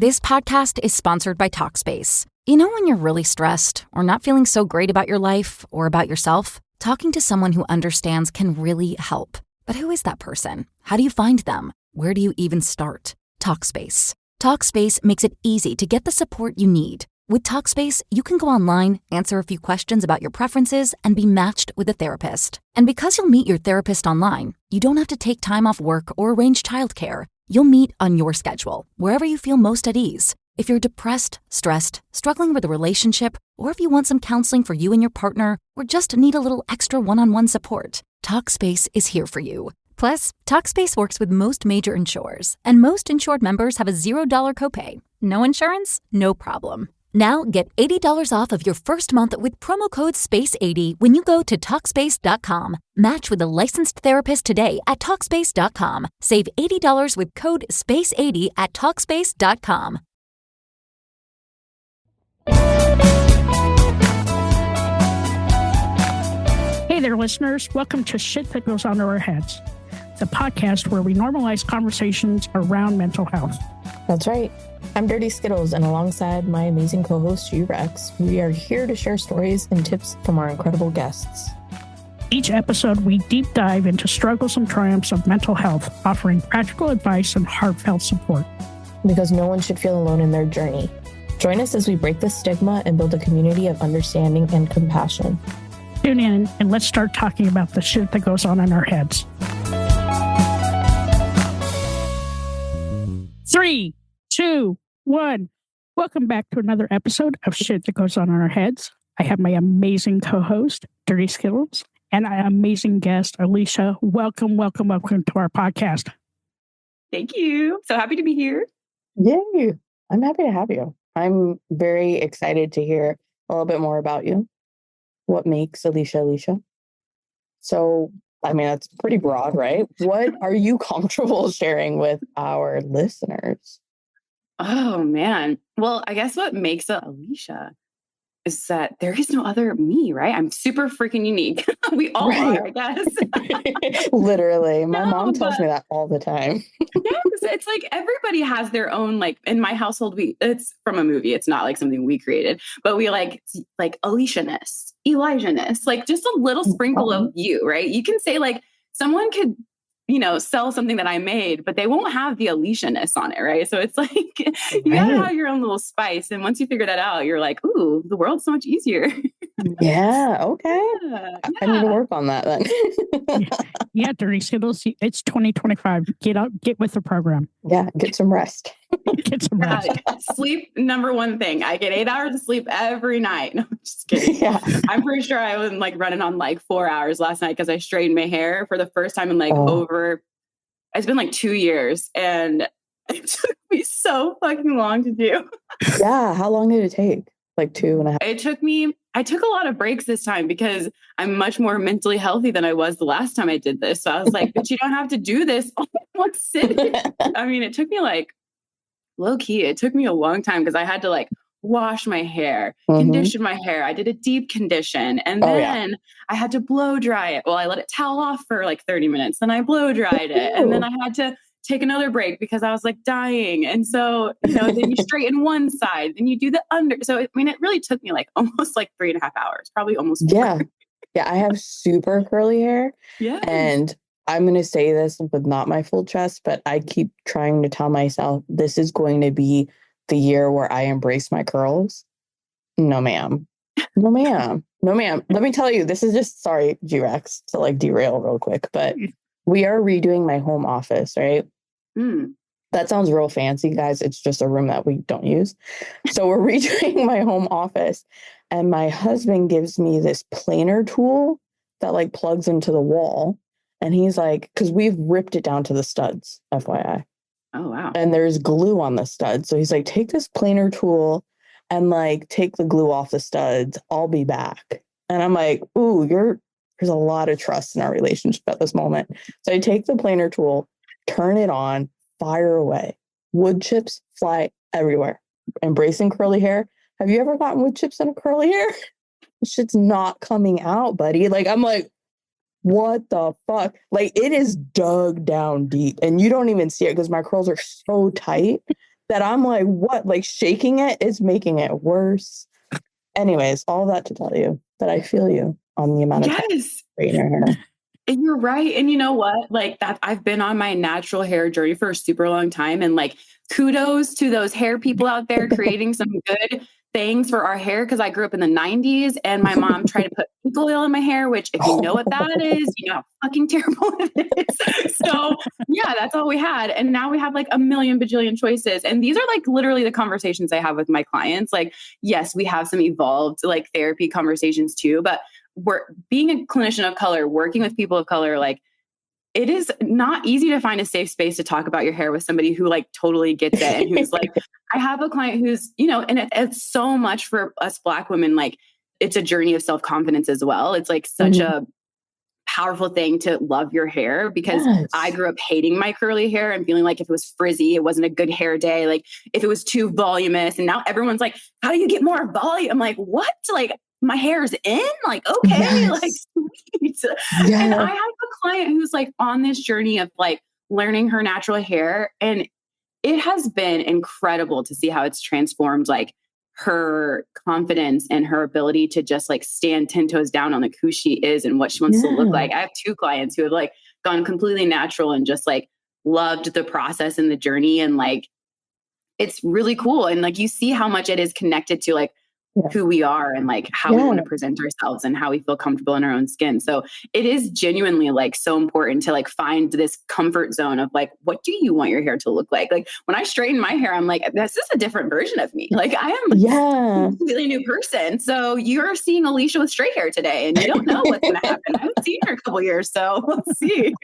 This podcast is sponsored by Talkspace. You know when you're really stressed or not feeling so great about your life or about yourself? Talking to someone who understands can really help. But who is that person? How do you find them? Where do you even start? Talkspace. Talkspace makes it easy to get the support you need. With Talkspace, you can go online, answer a few questions about your preferences, and be matched with a therapist. And because you'll meet your therapist online, you don't have to take time off work or arrange childcare. You'll meet on your schedule, wherever you feel most at ease. If you're depressed, stressed, struggling with a relationship, or if you want some counseling for you and your partner, or just need a little extra one-on-one support, Talkspace is here for you. Plus, Talkspace works with most major insurers, and most insured members have a $0 copay. No insurance? No problem. Now get $80 off of your first month with promo code SPACE80 when you go to Talkspace.com. Match with a licensed therapist today at Talkspace.com. Save $80 with code SPACE80 at Talkspace.com. Hey there, listeners. Welcome to Shit That Goes Under Our Heads, the podcast where we normalize conversations around mental health. That's right. I'm Dirty Skittles, and alongside my amazing co-host, Rex, we are here to share stories and tips from our incredible guests. Each episode, we deep dive into struggles and triumphs of mental health, offering practical advice and heartfelt support. Because no one should feel alone in their journey. Join us as we break the stigma and build a community of understanding and compassion. Tune in and let's start talking about the shit that goes on in our heads. 3, 2, 1. Welcome back to another episode of Shit That Goes On in Our Heads. I have my amazing co-host, Dirty Skittles, and my amazing guest, Alicia. Welcome to our podcast. Thank you. So happy to be here. Yay. I'm happy to have you. I'm very excited to hear a little bit more about you. What makes Alicia? So, I mean, that's pretty broad, right? What are you comfortable sharing with our listeners? Oh, man. Well, I guess what makes Alicia is that there is no other me, right? I'm super freaking unique. We all are, I guess. Literally. My mom tells me that all the time. Yes, it's like everybody has their own, like in my household, it's from a movie. It's not like something we created, but we like Alicia-ness, Elijah-ness, like just a little sprinkle of you, right? You can say like someone could, sell something that I made, but they won't have the Alicia-ness on it, right? So it's like, you gotta have your own little spice. And once you figure that out, you're like, ooh, the world's so much easier. Yeah, okay. Yeah. I need to work on that then. Yeah, Dirty Skittles, it's 2025. Get with the program. Yeah, get some rest. Get some rest. Sleep, number one thing. I get 8 hours of sleep every night. No, I'm just kidding. Yeah. I'm pretty sure I was like running on like 4 hours last night because I straightened my hair for the first time in it's been like 2 years, and it took me so fucking long to do. Yeah. How long did it take? Like 2.5. I took a lot of breaks this time because I'm much more mentally healthy than I was the last time I did this. So I was like, but you don't have to do this all in one sitting. I mean, it took me like low key. It took me a long time because I had to like wash my hair, condition my hair. I did a deep condition, and then I had to blow dry it. Well, I let it towel off for like 30 minutes. Then I blow dried it. And then I had to take another break because I was like dying. And so, then you straighten one side, then you do the under. So, I mean, it really took me like almost like 3.5 hours, probably almost 4. Yeah. Yeah. I have super curly hair. Yeah. And I'm going to say this with not my full chest, but I keep trying to tell myself this is going to be the year where I embrace my curls. No, ma'am. No, ma'am. No, ma'am. Let me tell you, this is just, sorry, G-Rex, to like derail real quick, but we are redoing my home office, right? That sounds real fancy, guys. It's just a room that we don't use. So we're redoing my home office, and my husband gives me this planer tool that like plugs into the wall. And he's like, because we've ripped it down to the studs, FYI. Oh, wow. And there's glue on the studs. So he's like, take this planer tool and like take the glue off the studs. I'll be back. And I'm like, ooh, there's a lot of trust in our relationship at this moment. So I take the planer tool, turn it on, fire away. Wood chips fly everywhere. Embracing curly hair. Have you ever gotten wood chips in a curly hair? Shit's not coming out, buddy. Like, I'm like, what the fuck? Like, it is dug down deep and you don't even see it because my curls are so tight that I'm like, what? Like shaking it is making it worse. Anyways, all that to tell you that I feel you on the amount of time Yes. straighten your hair. And you're right. And you know what? Like that, I've been on my natural hair journey for a super long time. And like, kudos to those hair people out there creating some good things for our hair. Cause I grew up in the 90s and my mom tried to put pink oil in my hair, which if you know what that is, you know how fucking terrible it is. So yeah, that's all we had. And now we have like a million bajillion choices. And these are like literally the conversations I have with my clients. Like, yes, we have some evolved like therapy conversations too, but we're being a clinician of color, working with people of color, like it is not easy to find a safe space to talk about your hair with somebody who like totally gets it and who's like, I have a client who's, you know, and it's so much for us Black women, like it's a journey of self-confidence as well. It's like such a powerful thing to love your hair because I grew up hating my curly hair and feeling like if it was frizzy, it wasn't a good hair day. Like if it was too voluminous and now everyone's like, how do you get more volume? I'm like, what? Like my hair's in? Like, okay, like sweet. And I have a client who's like on this journey of like learning her natural hair. And it has been incredible to see how it's transformed like her confidence and her ability to just like stand 10 toes down on like who she is and what she wants to look like. I have two clients who have like gone completely natural and just like loved the process and the journey. And like, it's really cool. And like, you see how much it is connected to like who we are and like how we want to present ourselves and how we feel comfortable in our own skin. So it is genuinely like so important to like find this comfort zone of like, what do you want your hair to look like? Like when I straighten my hair, I'm like, this is a different version of me. Like I am a completely new person. So you're seeing Alicia with straight hair today and you don't know what's going to happen. I haven't seen her in a couple years. So let's see.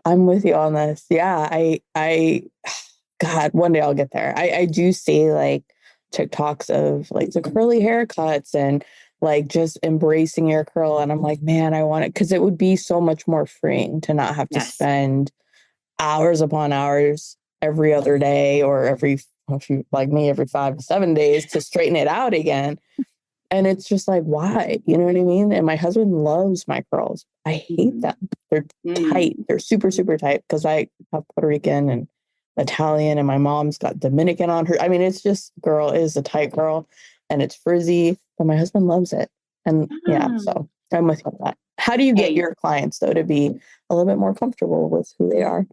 I'm with you on this. Yeah. God, one day I'll get there. I do see like TikToks of like the curly haircuts and like just embracing your curl. And I'm like, man, I want it because it would be so much more freeing to not have to spend hours upon hours every other day or if you like me, every 5 to 7 days to straighten it out again. And it's just like, why? You know what I mean? And my husband loves my curls. I hate them. They're tight. They're super, super tight because I have Puerto Rican and Italian and my mom's got Dominican on her. I mean, it's just girl is a tight girl and it's frizzy, but my husband loves it. And so I'm with you on that. How do you get your clients though to be a little bit more comfortable with who they are?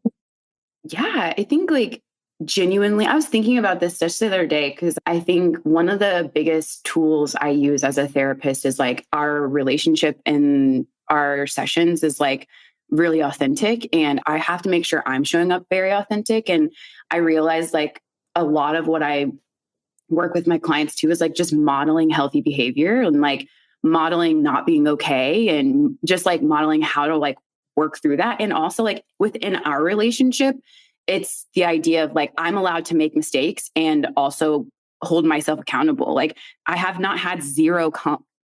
Yeah, I think like genuinely, I was thinking about this just the other day because I think one of the biggest tools I use as a therapist is like our relationship in our sessions is like really authentic. And I have to make sure I'm showing up very authentic. And I realize like a lot of what I work with my clients too is like just modeling healthy behavior and like modeling not being okay and just like modeling how to like work through that. And also like within our relationship, it's the idea of like, I'm allowed to make mistakes and also hold myself accountable. Like I have not had zero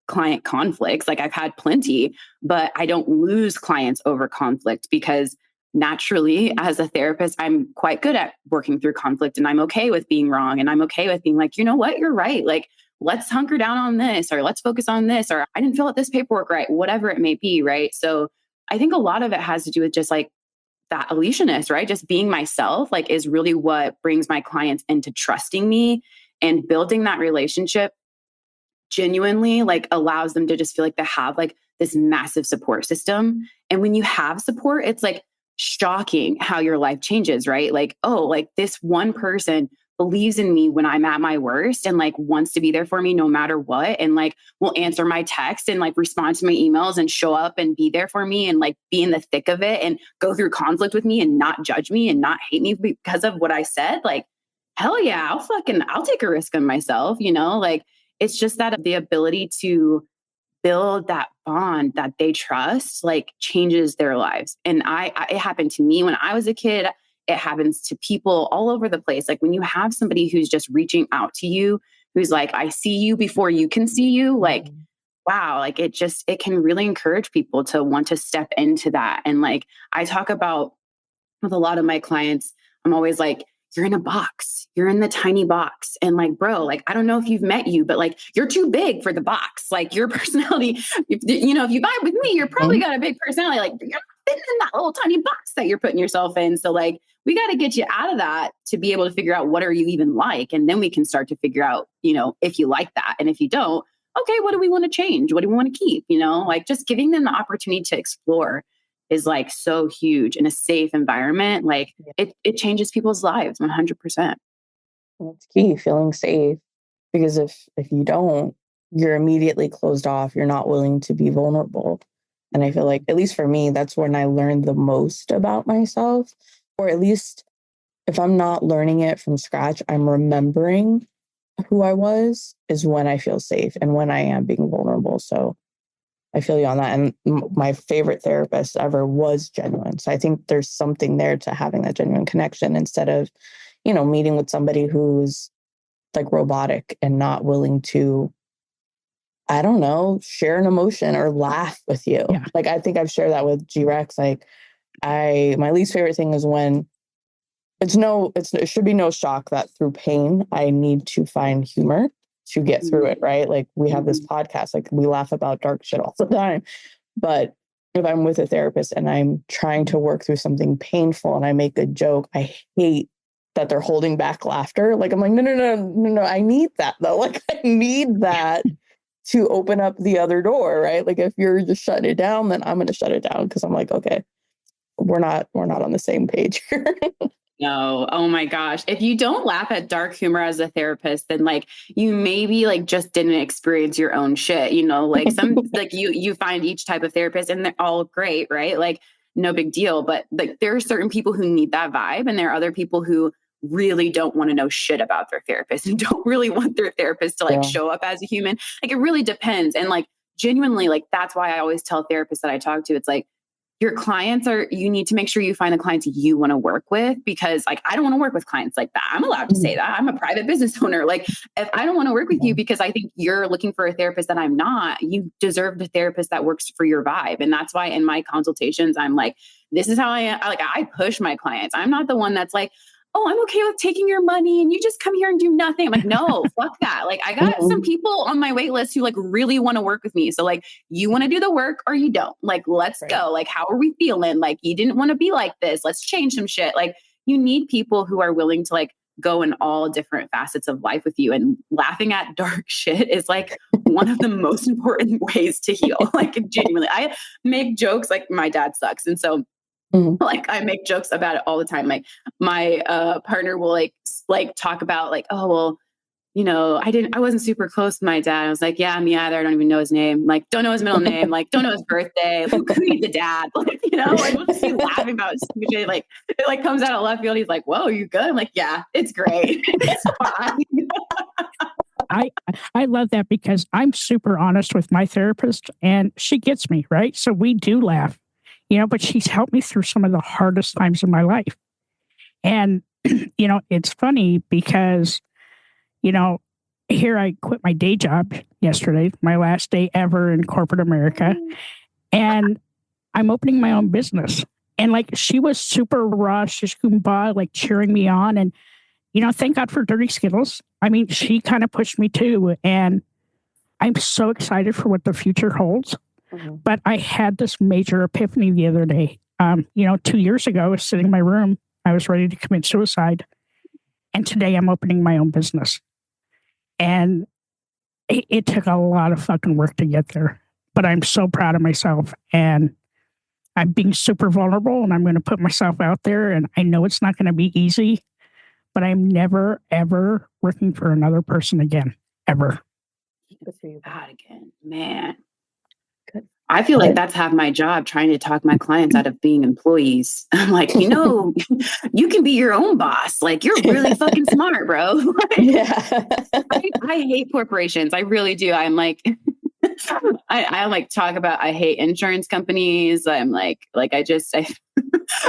client conflicts. Like I've had plenty, but I don't lose clients over conflict because naturally as a therapist, I'm quite good at working through conflict and I'm okay with being wrong. And I'm okay with being like, you know what, you're right. Like, let's hunker down on this, or let's focus on this, or I didn't fill out this paperwork right, whatever it may be. Right. So I think a lot of it has to do with just like that Alicia-ness, right? Just being myself, like is really what brings my clients into trusting me, and building that relationship genuinely like allows them to just feel like they have like this massive support system. And when you have support, it's like shocking how your life changes, right? Like, oh, like this one person believes in me when I'm at my worst and like wants to be there for me no matter what. And like will answer my text and like respond to my emails and show up and be there for me and like be in the thick of it and go through conflict with me and not judge me and not hate me because of what I said. Like, hell yeah, I'll take a risk on myself, you know, like it's just that the ability to build that bond that they trust, like changes their lives. And it happened to me when I was a kid. It happens to people all over the place. Like when you have somebody who's just reaching out to you, who's like, I see you before you can see you. Like, wow, like it can really encourage people to want to step into that. And like, I talk about with a lot of my clients, I'm always like, you're in a box. You're in the tiny box. And like, bro, like, I don't know if you've met you, but like, you're too big for the box. Like your personality, if you vibe with me, you're probably got a big personality. Like you're not fit in that little tiny box that you're putting yourself in. So like, we got to get you out of that to be able to figure out what are you even like. And then we can start to figure out, if you like that. And if you don't, okay, what do we want to change? What do we want to keep? Like just giving them the opportunity to explore is like so huge in a safe environment. Like it changes people's lives 100%. That's key, feeling safe. Because if you don't, you're immediately closed off. You're not willing to be vulnerable. And I feel like, at least for me, that's when I learned the most about myself. Or at least if I'm not learning it from scratch, I'm remembering who I was is when I feel safe and when I am being vulnerable. So I feel you on that. And my favorite therapist ever was genuine. So I think there's something there to having that genuine connection instead of, meeting with somebody who's like robotic and not willing to, I don't know, share an emotion or laugh with you. Yeah. Like, I think I've shared that with G-Rex. Like, my least favorite thing is when it should be no shock that through pain, I need to find humor to get through it, right? Like, we have this podcast, like, we laugh about dark shit all the time. But if I'm with a therapist and I'm trying to work through something painful and I make a joke, I hate that they're holding back laughter. Like, I'm like, no, I need that though. Like, I need that to open up the other door, right? Like, if you're just shutting it down, then I'm going to shut it down because I'm like, okay, we're not on the same page here. No. Oh my gosh. If you don't laugh at dark humor as a therapist, then like you maybe like just didn't experience your own shit, like some, like you find each type of therapist and they're all great, right? Like no big deal. But like there are certain people who need that vibe and there are other people who really don't want to know shit about their therapist and don't really want their therapist to like show up as a human. Like it really depends. And like genuinely, like that's why I always tell therapists that I talk to, it's like, your clients you need to make sure you find the clients you want to work with because like, I don't want to work with clients like that. I'm allowed to say that. I'm a private business owner. Like if I don't want to work with you because I think you're looking for a therapist that I'm not, you deserve the therapist that works for your vibe. And that's why in my consultations, I'm like, this is how I am. Like I push my clients. I'm not the one that's like, oh, I'm okay with taking your money and you just come here and do nothing. I'm like, no, fuck that. Like I got some people on my wait list who like really want to work with me. So like you want to do the work or you don't. Like, let's go. Like, how are we feeling? Like you didn't want to be like this. Let's change some shit. Like you need people who are willing to like go in all different facets of life with you. And laughing at dark shit is like one of the most important ways to heal. Like genuinely, I make jokes like my dad sucks. And so like I make jokes about it all the time. Like my partner will like talk about like, oh, well, I wasn't super close to my dad. I was like, yeah, me either. I don't even know his name. Like, don't know his middle name. Like, don't know his birthday. Who could be the dad? Like, like we'll just be laughing about stupid shit. Like, it like comes out of left field. He's like, whoa, you good? I'm like, yeah, it's great. It's fine. I love that because I'm super honest with my therapist and she gets me, right? So we do laugh. But she's helped me through some of the hardest times in my life. And, it's funny because, here I quit my day job yesterday, my last day ever in corporate America. And I'm opening my own business. And like, she was super raw, shish kumbaya, like cheering me on. And, thank God for Dirty Skittles. I mean, she kind of pushed me too. And I'm so excited for what the future holds. But I had this major epiphany the other day. 2 years ago, I was sitting in my room. I was ready to commit suicide. And today I'm opening my own business. And it took a lot of fucking work to get there. But I'm so proud of myself. And I'm being super vulnerable and I'm going to put myself out there. And I know it's not going to be easy. But I'm never, ever working for another person again. Ever. God again. Man. I feel like that's half my job, trying to talk my clients out of being employees. I'm like, you can be your own boss. Like, you're really fucking smart, bro. Like, I hate corporations. I really do. I'm like, I like talk about, I hate insurance companies. I'm like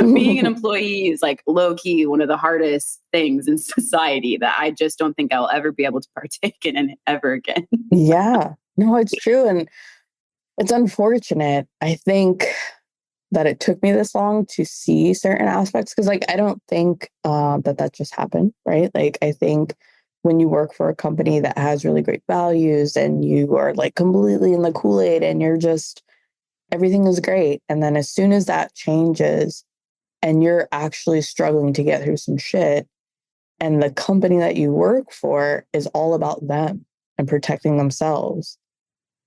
being an employee is like low key one of the hardest things in society that I just don't think I'll ever be able to partake in ever again. Yeah, no, it's true. And it's unfortunate. I think that it took me this long to see certain aspects because, like, I don't think that just happened, right? Like, I think when you work for a company that has really great values and you are like completely in the Kool-Aid and everything is great. And then as soon as that changes and you're actually struggling to get through some shit, and the company that you work for is all about them and protecting themselves,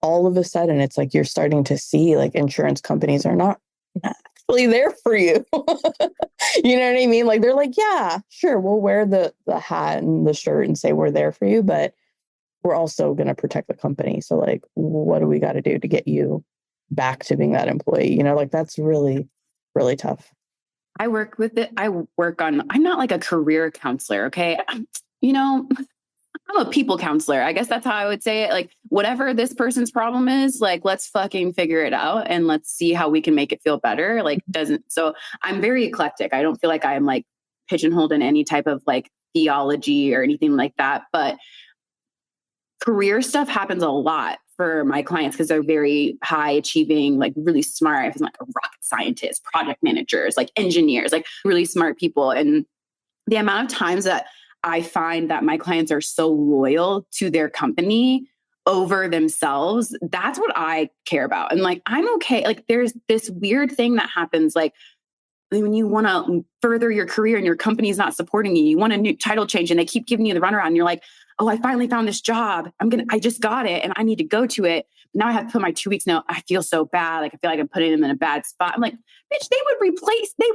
all of a sudden it's like you're starting to see like insurance companies are not actually there for you. You know what I mean? Like they're like, yeah, sure, we'll wear the hat and the shirt and say we're there for you, but we're also going to protect the company. So like, what do we got to do to get you back to being that employee? You know, like that's really, really tough. I work with it. I'm not like a career counselor. Okay. I'm a people counselor. I guess that's how I would say it. Like whatever this person's problem is, like, let's fucking figure it out and let's see how we can make it feel better. So I'm very eclectic. I don't feel like I'm like pigeonholed in any type of like theology or anything like that. But career stuff happens a lot for my clients because they're very high achieving, like really smart. I'm like a rocket scientist, project managers, like engineers, like really smart people. And the amount of times that I find that my clients are so loyal to their company over themselves, that's what I care about. And like, I'm okay. Like there's this weird thing that happens, like when you want to further your career and your company is not supporting you, you want a new title change and they keep giving you the runaround and you're like, oh, I finally found this job. I just got it and I need to go to it. Now I have to put my 2 weeks note. I feel so bad. Like I feel like I'm putting them in a bad spot. I'm like, bitch, they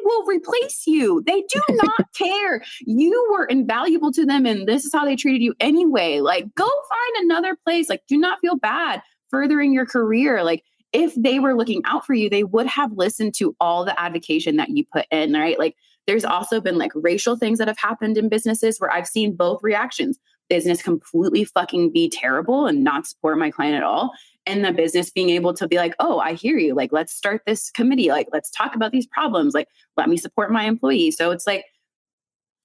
will replace you. They do not care. You were invaluable to them and this is how they treated you anyway. Like go find another place. Like do not feel bad furthering your career. Like if they were looking out for you, they would have listened to all the advocation that you put in, right? Like there's also been like racial things that have happened in businesses where I've seen both reactions. Business completely fucking be terrible and not support my client at all. And the business being able to be like, oh, I hear you. Like, let's start this committee. Like, let's talk about these problems. Like, let me support my employees. So it's like,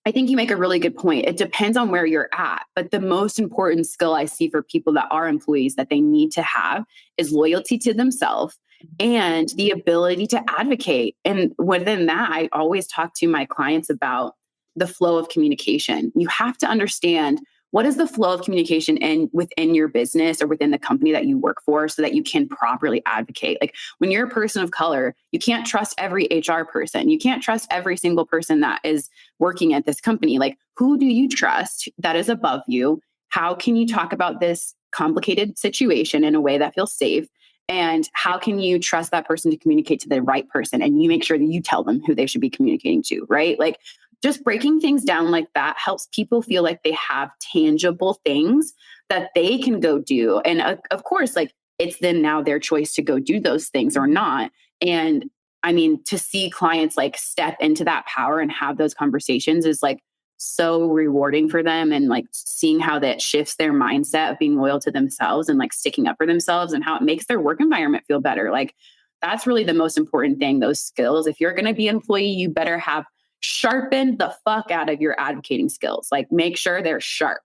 I think you make a really good point. It depends on where you're at. But the most important skill I see for people that are employees that they need to have is loyalty to themselves and the ability to advocate. And within that, I always talk to my clients about the flow of communication. You have to understand what is the flow of communication within your business or within the company that you work for so that you can properly advocate. Like when you're a person of color, you can't trust every HR person. You can't trust every single person that is working at this company. Like who do you trust that is above you? How can you talk about this complicated situation in a way that feels safe? And how can you trust that person to communicate to the right person? And you make sure that you tell them who they should be communicating to, right? Like just breaking things down like that helps people feel like they have tangible things that they can go do. And of course, like it's then now their choice to go do those things or not. And I mean, to see clients like step into that power and have those conversations is like so rewarding for them. And like seeing how that shifts their mindset of being loyal to themselves and like sticking up for themselves and how it makes their work environment feel better. Like that's really the most important thing, those skills. If you're going to be an employee, you better have sharpen the fuck out of your advocating skills. Like make sure they're sharp.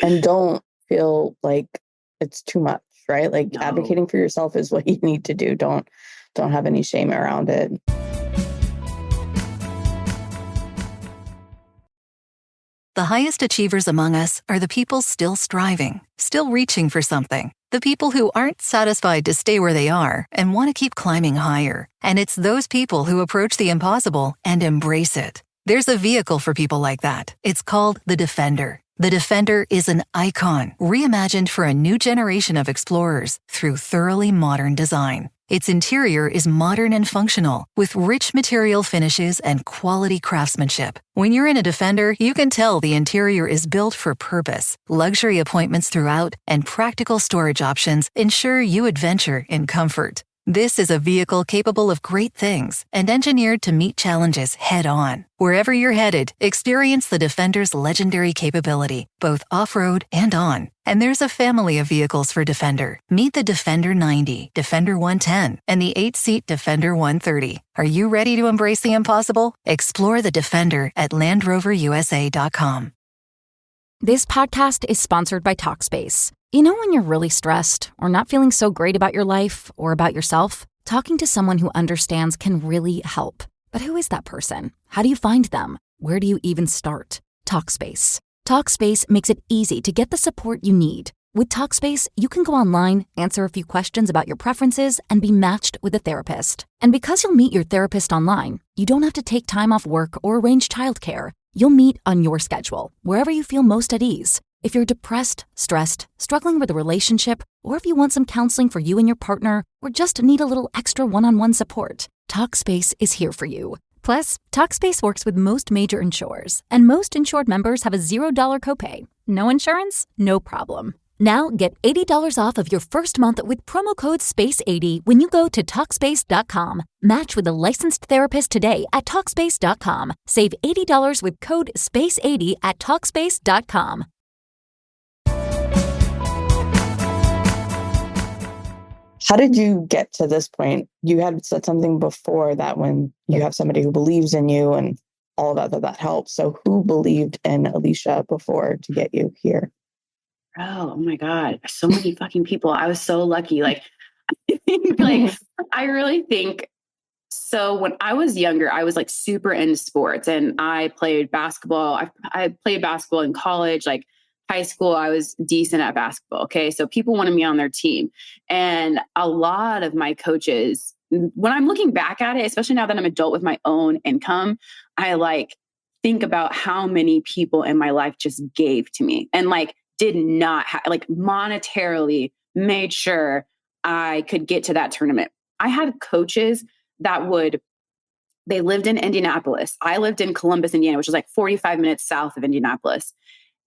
And don't feel like it's too much, right? Like No. Advocating for yourself is what you need to do. Don't have any shame around it. The highest achievers among us are the people still striving, still reaching for something. The people who aren't satisfied to stay where they are and want to keep climbing higher. And it's those people who approach the impossible and embrace it. There's a vehicle for people like that. It's called the Defender. The Defender is an icon, reimagined for a new generation of explorers through thoroughly modern design. Its interior is modern and functional, with rich material finishes and quality craftsmanship. When you're in a Defender, you can tell the interior is built for purpose. Luxury appointments throughout and practical storage options ensure you adventure in comfort. This is a vehicle capable of great things and engineered to meet challenges head-on. Wherever you're headed, experience the Defender's legendary capability, both off-road and on. And there's a family of vehicles for Defender. Meet the Defender 90, Defender 110, and the 8-seat Defender 130. Are you ready to embrace the impossible? Explore the Defender at LandRoverUSA.com. This podcast is sponsored by Talkspace. You know when you're really stressed or not feeling so great about your life or about yourself? Talking to someone who understands can really help. But who is that person? How do you find them? Where do you even start? Talkspace. Talkspace makes it easy to get the support you need. With Talkspace, you can go online, answer a few questions about your preferences, and be matched with a therapist. And because you'll meet your therapist online, you don't have to take time off work or arrange childcare. You'll meet on your schedule, wherever you feel most at ease. If you're depressed, stressed, struggling with a relationship, or if you want some counseling for you and your partner, or just need a little extra one-on-one support, Talkspace is here for you. Plus, Talkspace works with most major insurers, and most insured members have a $0 copay. No insurance? No problem. Now get $80 off of your first month with promo code SPACE80 when you go to Talkspace.com. Match with a licensed therapist today at Talkspace.com. Save $80 with code SPACE80 at Talkspace.com. How did you get to this point? You had said something before that when you have somebody who believes in you and all that helps. So who believed in Alicia before to get you here? Oh my God. So many fucking people. I was so lucky. Like, I really think so. When I was younger, I was like super into sports and I played basketball. I played basketball in college, like high school. I was decent at basketball. Okay. So people wanted me on their team. And a lot of my coaches, when I'm looking back at it, especially now that I'm adult with my own income, I like think about how many people in my life just gave to me and like, did not like monetarily made sure I could get to that tournament. I had coaches that they lived in Indianapolis. I lived in Columbus, Indiana, which is like 45 minutes south of Indianapolis.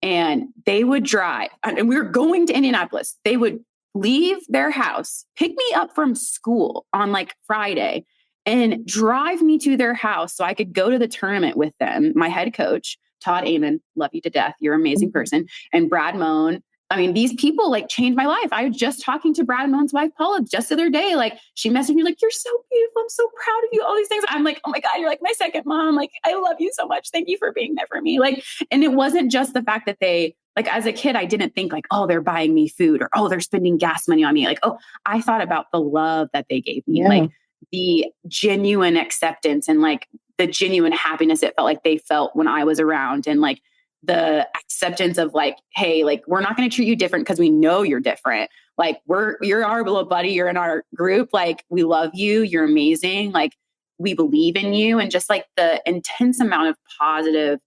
And they would drive, and we were going to Indianapolis. They would leave their house, pick me up from school on like Friday and drive me to their house so I could go to the tournament with them. My head coach, Todd Amon, love you to death. You're an amazing person. And Brad Moan. I mean, these people like changed my life. I was just talking to Brad Moan's wife, Paula, just the other day. Like she messaged me like, you're so beautiful. I'm so proud of you. All these things. I'm like, oh my God, you're like my second mom. Like, I love you so much. Thank you for being there for me. Like, and it wasn't just the fact that they, like as a kid, I didn't think like, oh, they're buying me food or, oh, they're spending gas money on me. Like, oh, I thought about the love that they gave me. Yeah. Like the genuine acceptance and like the genuine happiness it felt like they felt when I was around and like the acceptance of like, hey, like, we're not going to treat you different because we know you're different. Like you're our little buddy. You're in our group. Like we love you. You're amazing. Like we believe in you. And just like the intense amount of positive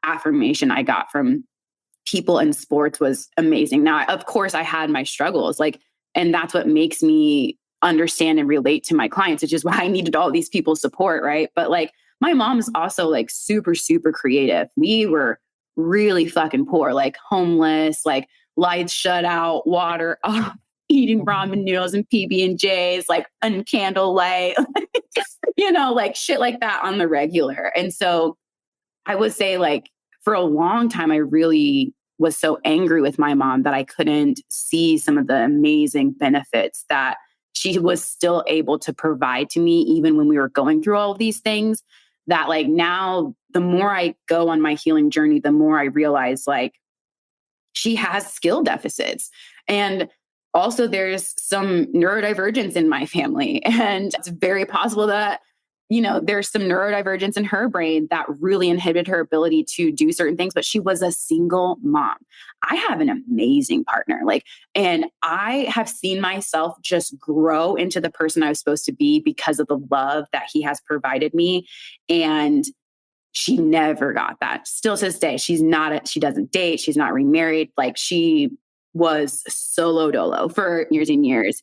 affirmation I got from people in sports was amazing. Now, of course I had my struggles, like, and that's what makes me understand and relate to my clients, which is why I needed all these people's support. Right. But like my mom's also like super, super creative. We were really fucking poor, like homeless, like lights shut out, water off, eating ramen noodles and PB&Js, like on candlelight, you know, like shit like that on the regular. And so I would say like for a long time, I really was so angry with my mom that I couldn't see some of the amazing benefits that she was still able to provide to me, even when we were going through all of these things. That like now, the more I go on my healing journey, the more I realize like she has skill deficits. And also there's some neurodivergence in my family. And it's very possible that, you know, there's some neurodivergence in her brain that really inhibited her ability to do certain things, but she was a single mom. I have an amazing partner, like, and I have seen myself just grow into the person I was supposed to be because of the love that he has provided me. And she never got that. Still to this day, she doesn't date. She's not remarried. Like she was solo dolo for years and years.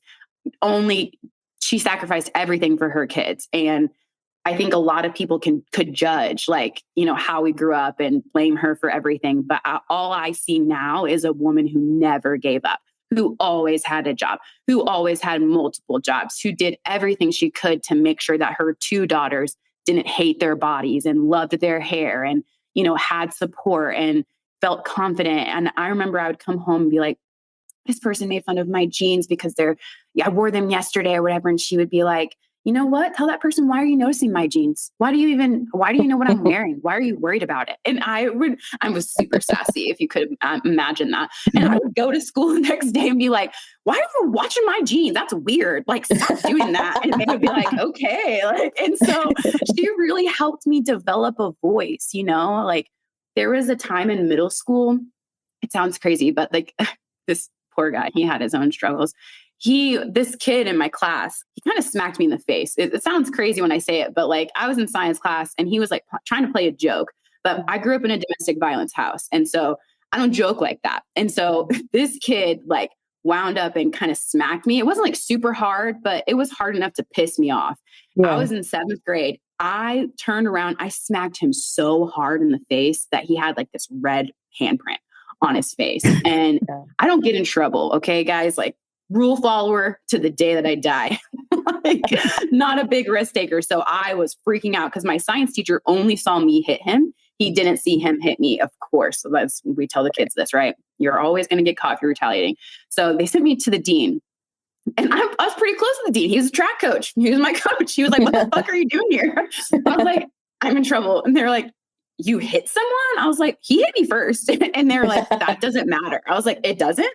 She sacrificed everything for her kids. And I think a lot of people could judge like, you know, how we grew up and blame her for everything. But all I see now is a woman who never gave up, who always had a job, who always had multiple jobs, who did everything she could to make sure that her two daughters didn't hate their bodies and loved their hair and, you know, had support and felt confident. And I remember I would come home and be like, this person made fun of my jeans because I wore them yesterday or whatever. And she would be like, you know what? Tell that person, why are you noticing my jeans? Why do you know what I'm wearing? Why are you worried about it? And I was super sassy, if you could imagine that. And I would go to school the next day and be like, why are you watching my jeans? That's weird. Like, stop doing that. And they would be like, okay. Like, and so she really helped me develop a voice, you know, like there was a time in middle school. It sounds crazy, but like this poor guy, he had his own struggles. This kid in my class, he kind of smacked me in the face. It sounds crazy when I say it, but like I was in science class and he was like trying to play a joke, but I grew up in a domestic violence house. And so I don't joke like that. And so this kid like wound up and kind of smacked me. It wasn't like super hard, but it was hard enough to piss me off. Yeah. I was in 7th grade. I turned around, I smacked him so hard in the face that he had like this red handprint on his face. And I don't get in trouble. Okay, guys, like rule follower to the day that I die, like, not a big risk taker. So I was freaking out because my science teacher only saw me hit him. He didn't see him hit me, of course. So we tell the kids this, right? You're always going to get caught if you're retaliating. So they sent me to the dean. And I was pretty close to the dean. He was a track coach. He was my coach. He was like, what the fuck are you doing here? I was like, I'm in trouble. And they're like, you hit someone? I was like, he hit me first. And they're like, that doesn't matter. I was like, it doesn't.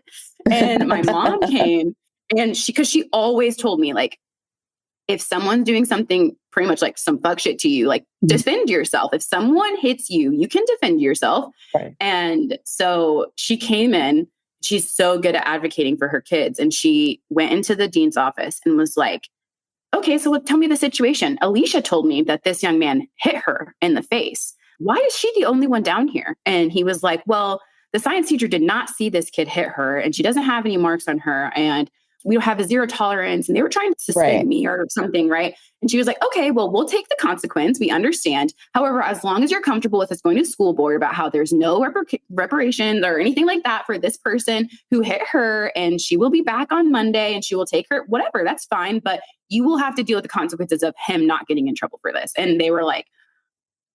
And my mom came and because she always told me like, if someone's doing something pretty much like some fuck shit to you, like defend yourself. If someone hits you, you can defend yourself. Right. And so she came in, she's so good at advocating for her kids. And she went into the dean's office and was like, okay, so tell me the situation. Alicia told me that this young man hit her in the face. Why is she the only one down here? And he was like, well, the science teacher did not see this kid hit her and she doesn't have any marks on her. And we don't have a zero tolerance. And they were trying to suspend me or something. Right. And she was like, okay, well, we'll take the consequence. We understand. However, as long as you're comfortable with us going to the school board about how there's no reparations or anything like that for this person who hit her, and she will be back on Monday and she will take her, whatever, that's fine. But you will have to deal with the consequences of him not getting in trouble for this. And they were like,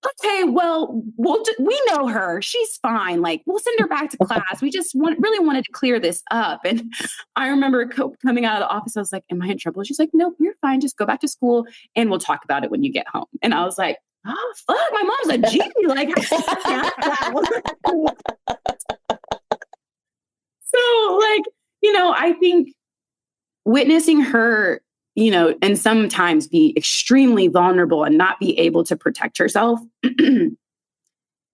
okay, well, we know her. She's fine. Like, we'll send her back to class. We just really wanted to clear this up. And I remember coming out of the office, I was like, am I in trouble? She's like, nope, you're fine. Just go back to school and we'll talk about it when you get home. And I was like, oh, fuck, my mom's a G. Like, so like, I think witnessing her, and sometimes be extremely vulnerable and not be able to protect herself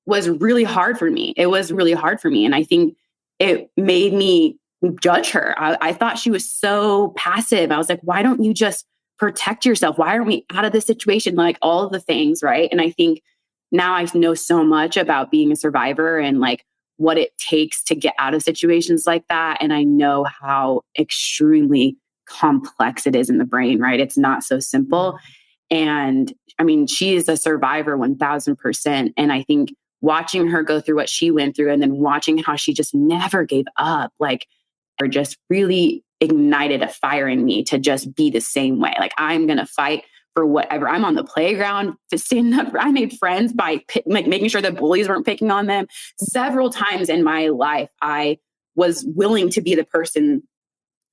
was really hard for me. It was really hard for me. And I think it made me judge her. I thought she was so passive. I was like, why don't you just protect yourself? Why aren't we out of this situation? Like all of the things, right? And I think now I know so much about being a survivor and like what it takes to get out of situations like that. And I know how extremely complex it is in the brain, right? It's not so simple. And I mean, she is a survivor 1000%. And I think watching her go through what she went through and then watching how she just never gave up, like, or just really ignited a fire in me to just be the same way. Like, I'm going to fight for whatever. I'm on the playground to stand up. I made friends by making sure that bullies weren't picking on them. Several times in my life, I was willing to be the person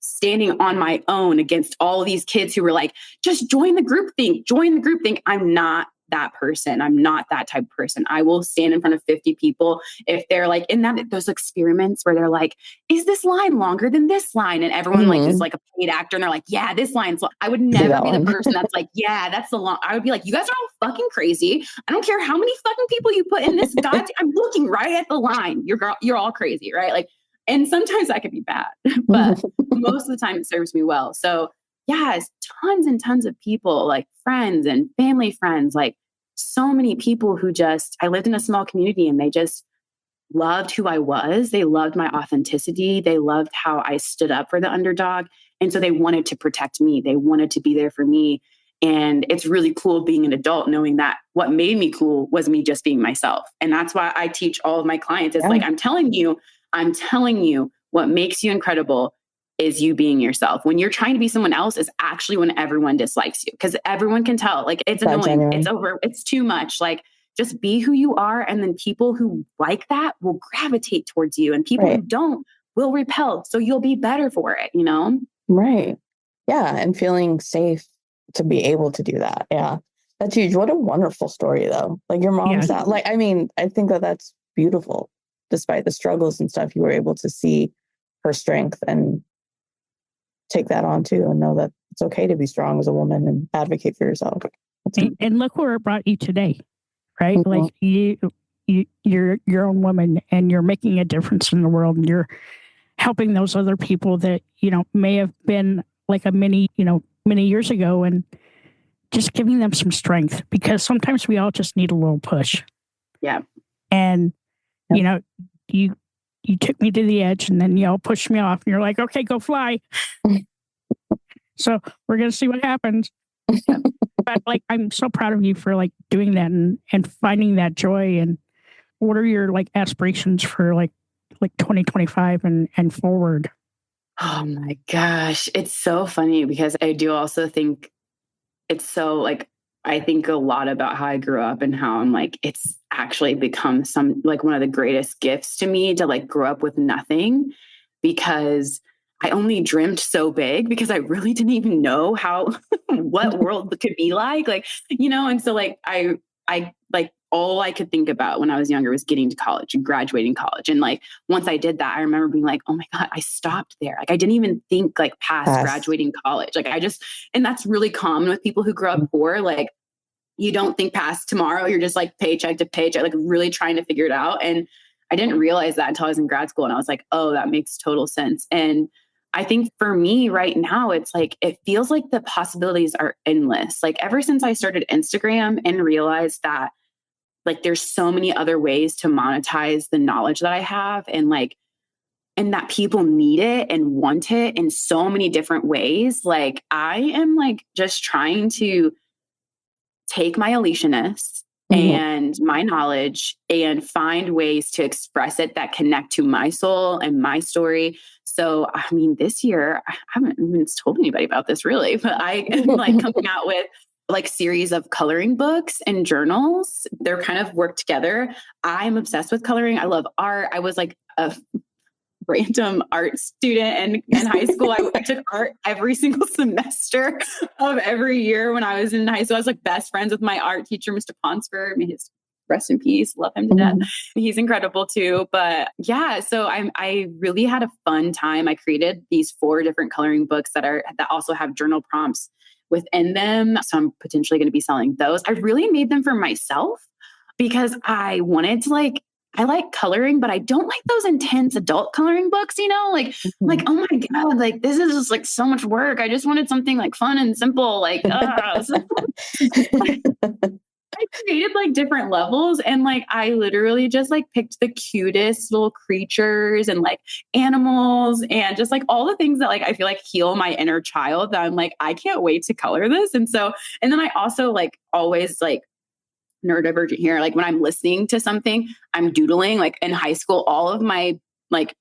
standing on my own against all of these kids who were like, just join the group think. I'm not that person. I'm not that type of person. I will stand in front of 50 people if they're like in those experiments where they're like, is this line longer than this line? And everyone like is like a paid actor and they're like, yeah, this line's long. I would never be the person that's like, yeah, that's the long. I would be like, you guys are all fucking crazy. I don't care how many fucking people you put in this I'm looking right at the line. You're all crazy, right? Like, and sometimes that could be bad, but most of the time it serves me well. So yeah, it's tons and tons of people, like friends and family friends, like so many people who I lived in a small community and they just loved who I was. They loved my authenticity. They loved how I stood up for the underdog. And so they wanted to protect me. They wanted to be there for me. And it's really cool being an adult, knowing that what made me cool was me just being myself. And that's why I teach all of my clients. It's like, I'm telling you, what makes you incredible is you being yourself. When you're trying to be someone else is actually when everyone dislikes you, because everyone can tell, like, it's annoying. Genuine. It's over. It's too much. Like, just be who you are. And then people who like that will gravitate towards you, and people who don't will repel. So you'll be better for it, Right. Yeah. And feeling safe to be able to do that. Yeah. That's huge. What a wonderful story though. Like your mom's not like, I mean, I think that's beautiful. Despite the struggles and stuff, you were able to see her strength and take that on too, and know that it's okay to be strong as a woman and advocate for yourself. And look where it brought you today, right? Mm-hmm. Like you're your own woman, and you're making a difference in the world, and helping those other people that, may have been like many years ago, and just giving them some strength, because sometimes we all just need a little push. Yeah. And, you took me to the edge, and then y'all pushed me off, and you're like, okay, go fly. So we're going to see what happens. But like, I'm so proud of you for like doing that and finding that joy. And what are your like aspirations for like 2025 and forward? Oh my gosh. It's so funny because I do also think it's so like, I think a lot about how I grew up and how I'm like, it's actually become one of the greatest gifts to me to like grow up with nothing, because I only dreamt so big because I really didn't even know what world could be like, and so like, I like all I could think about when I was younger was getting to college and graduating college. And like, once I did that, I remember being like, oh my God, I stopped there. Like, I didn't even think like past graduating college. Like and that's really common with people who grow up poor. Like, you don't think past tomorrow. You're just like paycheck to paycheck, like really trying to figure it out. And I didn't realize that until I was in grad school. And I was like, oh, that makes total sense. And I think for me right now, it's like, it feels like the possibilities are endless. Like, ever since I started Instagram and realized that like there's so many other ways to monetize the knowledge that I have, and that people need it and want it in so many different ways. Like, I am like just trying to take my Alicianess and my knowledge and find ways to express it that connect to my soul and my story. So, I mean, this year, I haven't even told anybody about this really, but I am like coming out with like series of coloring books and journals. They're kind of work together. I'm obsessed with coloring. I love art. I was like a random art student in high school. I took art every single semester of every year when I was in high school. I was like best friends with my art teacher, Mr. Ponsford. May his rest in peace. Love him to death. He's incredible too. But yeah, so I really had a fun time. I created these 4 different coloring books that also have journal prompts within them. So I'm potentially going to be selling those. I really made them for myself because I wanted to I like coloring, but I don't like those intense adult coloring books, like, oh my God, like this is just like so much work. I just wanted something like fun and simple. Like, I created like different levels, and like I literally just like picked the cutest little creatures and like animals and just like all the things that like I feel like heal my inner child, that I'm like, I can't wait to color this. And then I also like always like neurodivergent here. Like when I'm listening to something, I'm doodling. Like in high school, all of my like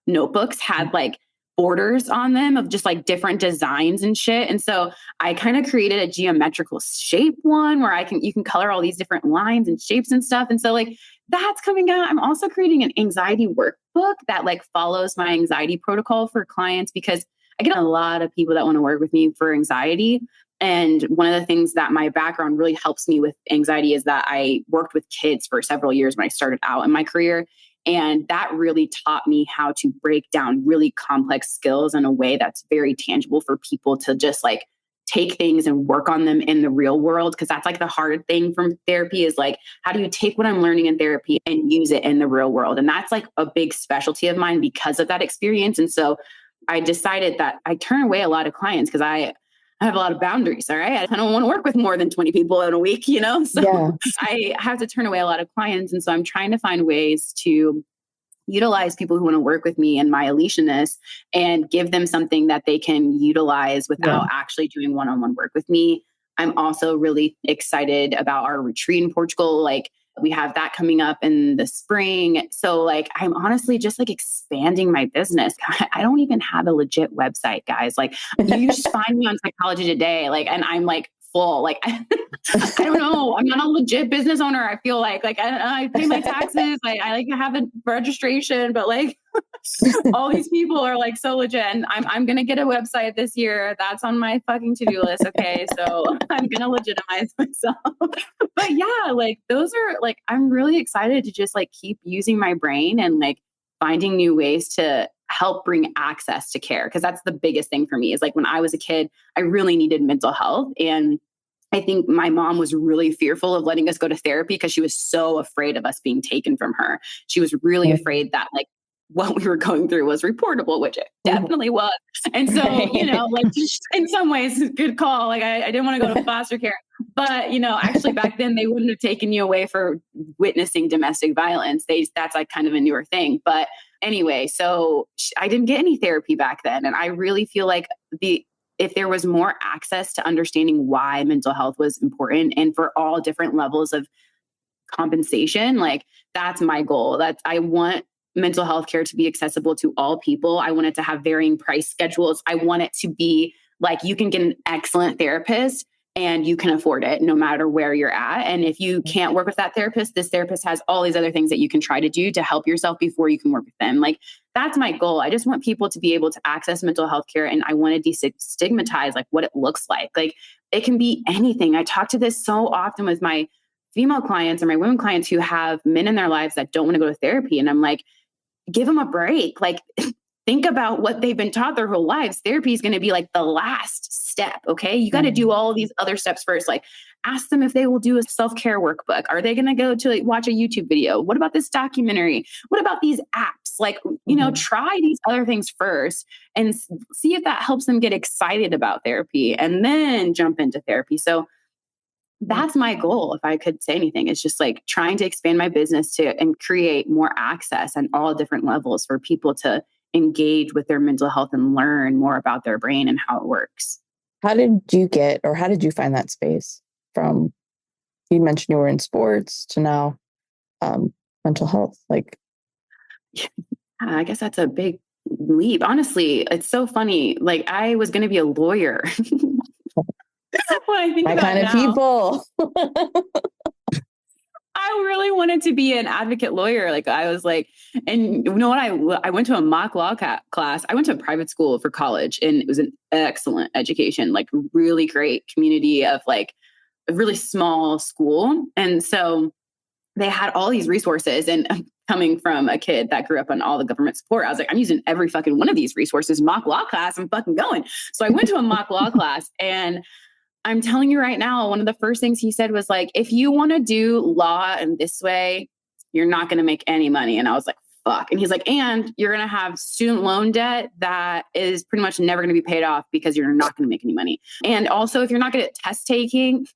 notebooks had like borders on them of just like different designs and shit. And so I kind of created a geometrical shape one where you can color all these different lines and shapes and stuff. And so like that's coming out. I'm also creating an anxiety workbook that like follows my anxiety protocol for clients, because I get a lot of people that want to work with me for anxiety. And one of the things that my background really helps me with anxiety is that I worked with kids for several years when I started out in my career. And that really taught me how to break down really complex skills in a way that's very tangible for people to just like take things and work on them in the real world. Cause that's like the hard thing from therapy is like, how do you take what I'm learning in therapy and use it in the real world? And that's like a big specialty of mine because of that experience. And so I decided that I turn away a lot of clients because I have a lot of boundaries. All right. I don't want to work with more than 20 people in a week, So I have to turn away a lot of clients. And so I'm trying to find ways to utilize people who want to work with me and my Alicianess and give them something that they can utilize without actually doing one-on-one work with me. I'm also really excited about our retreat in Portugal. Like we have that coming up in the spring. So like, I'm honestly just like expanding my business. I don't even have a legit website, guys. Like you just find me on Psychology Today. Like, and I'm like full, like, I don't know. I'm not a legit business owner. I feel like I pay my taxes. I like to have a registration, but like all these people are like so legit. And I'm going to get a website this year. That's on my fucking to-do list. Okay. So I'm going to legitimize myself. But yeah, like those are like, I'm really excited to just like keep using my brain and like finding new ways to help bring access to care. Cause that's the biggest thing for me is like when I was a kid, I really needed mental health. And I think my mom was really fearful of letting us go to therapy because she was so afraid of us being taken from her. She was really afraid that like what we were going through was reportable, which it definitely was. And so, like in some ways, good call. Like I didn't want to go to foster care, but actually back then they wouldn't have taken you away for witnessing domestic violence. That's like kind of a newer thing. But anyway, so I didn't get any therapy back then. And I really feel like if there was more access to understanding why mental health was important and for all different levels of compensation, like that's my goal. I want mental health care to be accessible to all people. I want it to have varying price schedules. I want it to be like you can get an excellent therapist and you can afford it no matter where you're at. And if you can't work with that therapist, this therapist has all these other things that you can try to do to help yourself before you can work with them. Like that's my goal. I just want people to be able to access mental health care, and I want to destigmatize like what it looks like. Like it can be anything. I talk to this so often with my female clients or my women clients who have men in their lives that don't want to go to therapy. And I'm like, give them a break. Like think about what they've been taught their whole lives. Therapy is going to be like the last step. Okay. You got to do all these other steps first. Like ask them if they will do a self-care workbook. Are they going to go to like, watch a YouTube video? What about this documentary? What about these apps? Like, try these other things first and see if that helps them get excited about therapy and then jump into therapy. So that's my goal. If I could say anything, it's just like trying to expand my business and create more access on all different levels for people to engage with their mental health and learn more about their brain and how it works. How did you find that space from, you mentioned you were in sports to now mental health? Like, I guess that's a big leap. Honestly, it's so funny. Like I was going to be a lawyer. When I think my about kind of people. I really wanted to be an advocate lawyer. Like I was like, and you know what? I went to a mock law class. I went to a private school for college, and it was an excellent education, like really great community of like a really small school. And so they had all these resources, and coming from a kid that grew up on all the government support, I was like, I'm using every fucking one of these resources. Mock law class, I'm fucking going. So I went to a mock law class, and I'm telling you right now, one of the first things he said was like, if you want to do law in this way, you're not going to make any money. And I was like, fuck. And he's like, and you're going to have student loan debt that is pretty much never going to be paid off because you're not going to make any money. And also, if you're not good at test taking,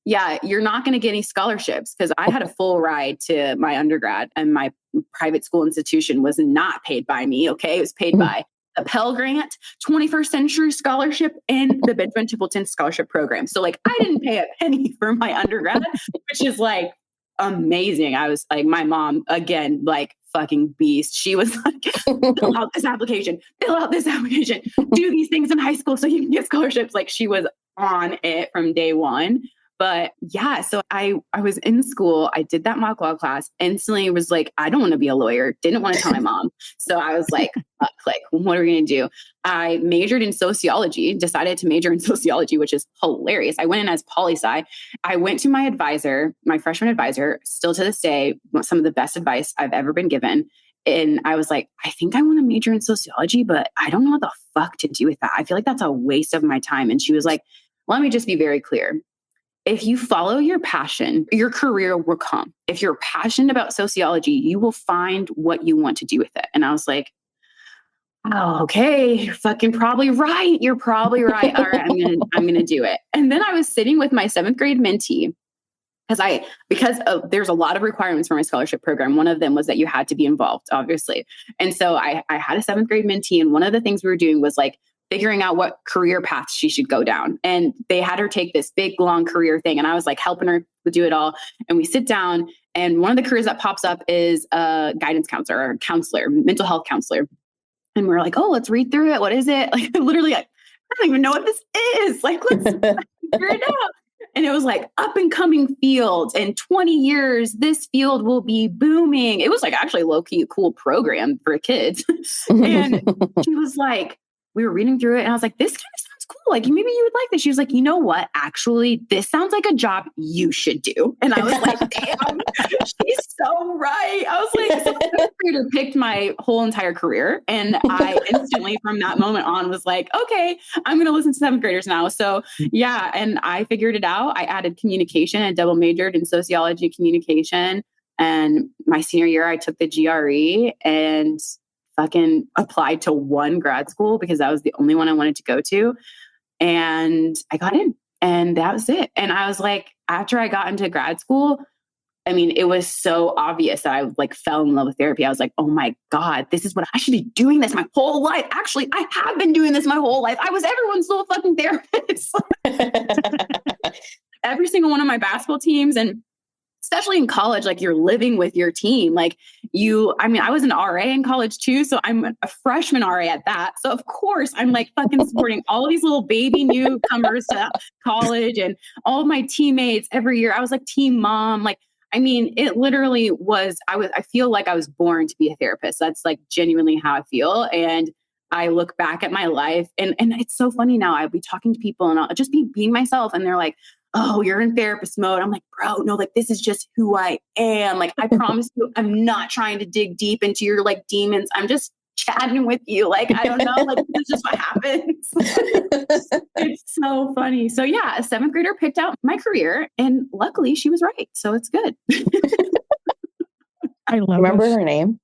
you're not going to get any scholarships, because I had a full ride to my undergrad, and my private school institution was not paid by me. Okay. It was paid by a Pell Grant, 21st Century Scholarship, and the Benjamin Templeton Scholarship Program. So like I didn't pay a penny for my undergrad, which is like amazing. I was like, my mom, again, like fucking beast. She was like, fill out this application, do these things in high school so you can get scholarships. Like she was on it from day one. But yeah, so I was in school. I did that mock law class, instantly was like, I don't want to be a lawyer. Didn't want to tell my mom. So I was like, what are we going to do? I majored in sociology, decided to major in sociology, which is hilarious. I went in as poli-sci. I went to my advisor, my freshman advisor, still to this day, some of the best advice I've ever been given. And I was like, I think I want to major in sociology, but I don't know what the fuck to do with that. I feel like that's a waste of my time. And she was like, let me just be very clear. If you follow your passion, your career will come. If you're passionate about sociology, you will find what you want to do with it. And I was like, oh, okay, you're fucking probably right. You're probably right. All right, I'm gonna do it. And then I was sitting with my 7th grade mentee, because there's a lot of requirements for my scholarship program. One of them was that you had to be involved, obviously. And so I had a 7th grade mentee, and one of the things we were doing was like figuring out what career path she should go down. And they had her take this big, long career thing. And I was like helping her do it all. And we sit down, and one of the careers that pops up is a guidance counselor or counselor, mental health counselor. And we're like, oh, let's read through it. What is it? Like literally, I don't even know what this is. Like, let's figure it out. And it was like up and coming fields. In 20 years, this field will be booming. It was like actually low key cool program for kids. And she was like, we were reading through it, and I was like, this kind of sounds cool. Like maybe you would like this. She was like, you know what? Actually, this sounds like a job you should do. And I was like, damn, she's so right. I was like, so the 7th grader picked my whole entire career. And I instantly from that moment on was like, okay, I'm going to listen to 7th graders now. So yeah. And I figured it out. I added communication and double majored in sociology communication. And my senior year, I took the GRE, and fucking applied to one grad school because that was the only one I wanted to go to. And I got in, and that was it. And I was like, after I got into grad school, I mean, it was so obvious that I like fell in love with therapy. I was like, oh my God, this is what I should be doing this my whole life. Actually, I have been doing this my whole life. I was everyone's little fucking therapist. Every single one of my basketball teams, and especially in college, like you're living with your team. Like I was an RA in college too. So I'm a freshman RA at that. So of course I'm like fucking supporting all these little baby newcomers to college and all of my teammates every year. I was like team mom. Like, I mean, it literally was, I feel like I was born to be a therapist. That's like genuinely how I feel. And I look back at my life and it's so funny now. I'll be talking to people and I'll just be being myself. And they're like, oh, you're in therapist mode. I'm like, bro, no, like, this is just who I am. Like, I promise you, I'm not trying to dig deep into your like demons. I'm just chatting with you. Like, I don't know, like, this is just what happens. It's so funny. So yeah, a 7th grader picked out my career and luckily she was right. So it's good. I love Remember this. her name?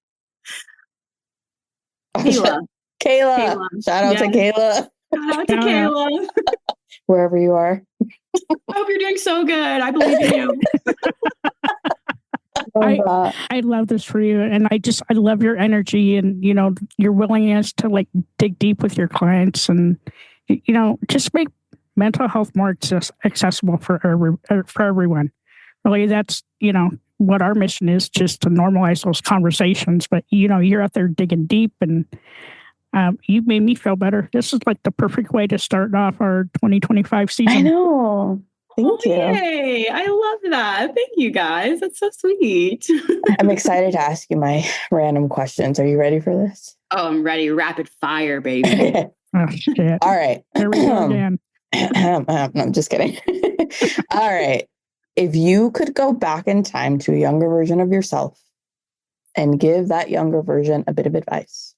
Kayla. Kayla. Shout out to Kayla. Shout out to Kayla. Wherever you are. I hope you're doing so good. I believe in you. I love this for you. And I love your energy and, you know, your willingness to like dig deep with your clients and, you know, just make mental health more accessible for everyone. Really, that's, you know, what our mission is, just to normalize those conversations. But, you know, you're out there digging deep and you made me feel better. This is like the perfect way to start off our 2025 season. I know. Thank you. Yay. I love that. Thank you guys. That's so sweet. I'm excited to ask you my random questions. Are you ready for this? Oh, I'm ready. Rapid fire, baby. Oh, shit. All right. There we go again. No, I'm just kidding. All right. If you could go back in time to a younger version of yourself and give that younger version a bit of advice,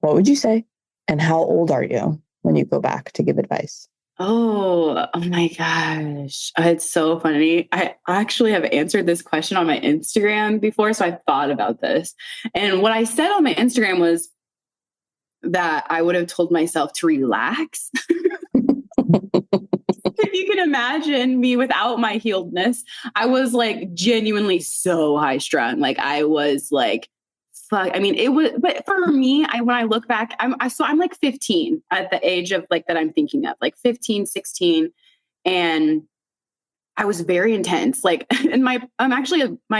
what would you say? And how old are you when you go back to give advice? Oh my gosh. It's so funny. I actually have answered this question on my Instagram before, so I thought about this. And what I said on my Instagram was that I would have told myself to relax. If you can imagine me without my healedness, I was like genuinely so high strung. Like I was like, fuck. I mean, it was, but for me, when I look back, I'm like 15 at the age of like that I'm thinking of, like 15, 16. And I was very intense. Like, and my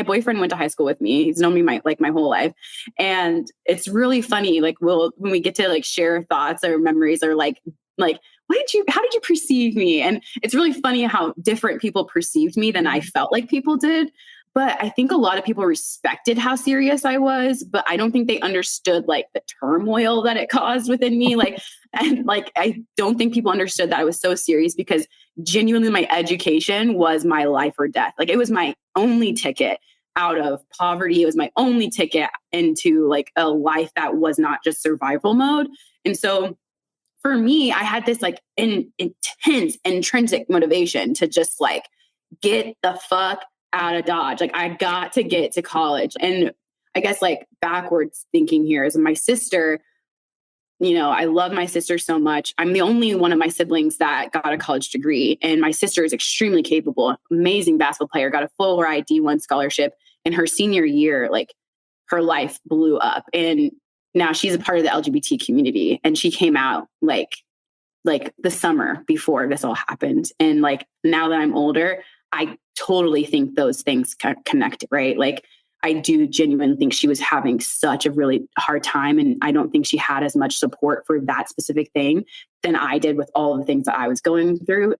boyfriend went to high school with me. He's known me my whole life. And it's really funny. Like when we get to like share thoughts or memories or like, how did you perceive me? And it's really funny how different people perceived me than I felt like people did. But I think a lot of people respected how serious I was, but I don't think they understood like the turmoil that it caused within me. I don't think people understood that I was so serious because genuinely my education was my life or death. Like it was my only ticket out of poverty. It was my only ticket into like a life that was not just survival mode. And so for me, I had this like intense intrinsic motivation to just like get the fuck out of Dodge. Like I got to get to college. And I guess like backwards thinking here is my sister, you know, I love my sister so much. I'm the only one of my siblings that got a college degree. And my sister is extremely capable, amazing basketball player, got a full ride D1 scholarship. In her senior year, like her life blew up. And now she's a part of the LGBT community. And she came out like the summer before this all happened. And like, now that I'm older, I totally think those things connect, right? Like I do genuinely think she was having such a really hard time. And I don't think she had as much support for that specific thing than I did with all of the things that I was going through.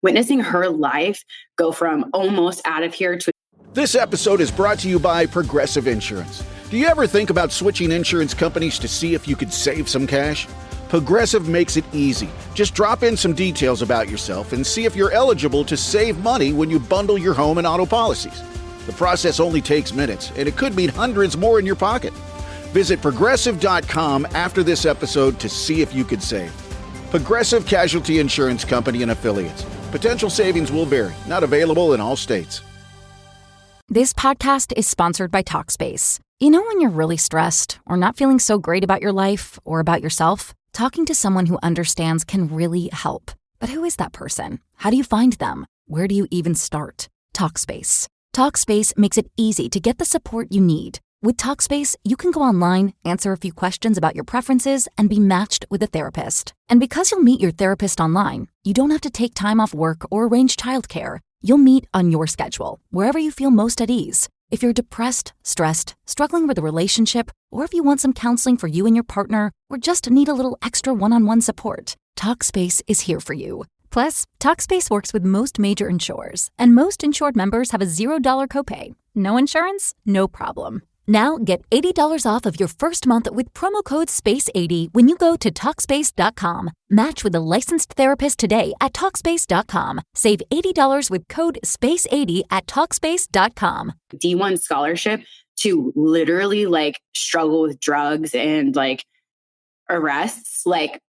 Witnessing her life go from almost out of here to... This episode is brought to you by Progressive Insurance. Do you ever think about switching insurance companies to see if you could save some cash? Progressive makes it easy. Just drop in some details about yourself and see if you're eligible to save money when you bundle your home and auto policies. The process only takes minutes, and it could mean hundreds more in your pocket. Visit Progressive.com after this episode to see if you could save. Progressive Casualty Insurance Company and Affiliates. Potential savings will vary. Not available in all states. This podcast is sponsored by Talkspace. You know when you're really stressed or not feeling so great about your life or about yourself? Talking to someone who understands can really help. But who is that person? How do you find them? Where do you even start? Talkspace. Talkspace makes it easy to get the support you need. With Talkspace, you can go online, answer a few questions about your preferences, and be matched with a therapist. And because you'll meet your therapist online, you don't have to take time off work or arrange childcare. You'll meet on your schedule, wherever you feel most at ease. If you're depressed, stressed, struggling with a relationship, or if you want some counseling for you and your partner, or just need a little extra one-on-one support, Talkspace is here for you. Plus, Talkspace works with most major insurers, and most insured members have a $0 copay. No insurance? No problem. Now get $80 off of your first month with promo code SPACE80 when you go to Talkspace.com. Match with a licensed therapist today at Talkspace.com. Save $80 with code SPACE80 at Talkspace.com. D1 scholarship to literally like struggle with drugs and like arrests, like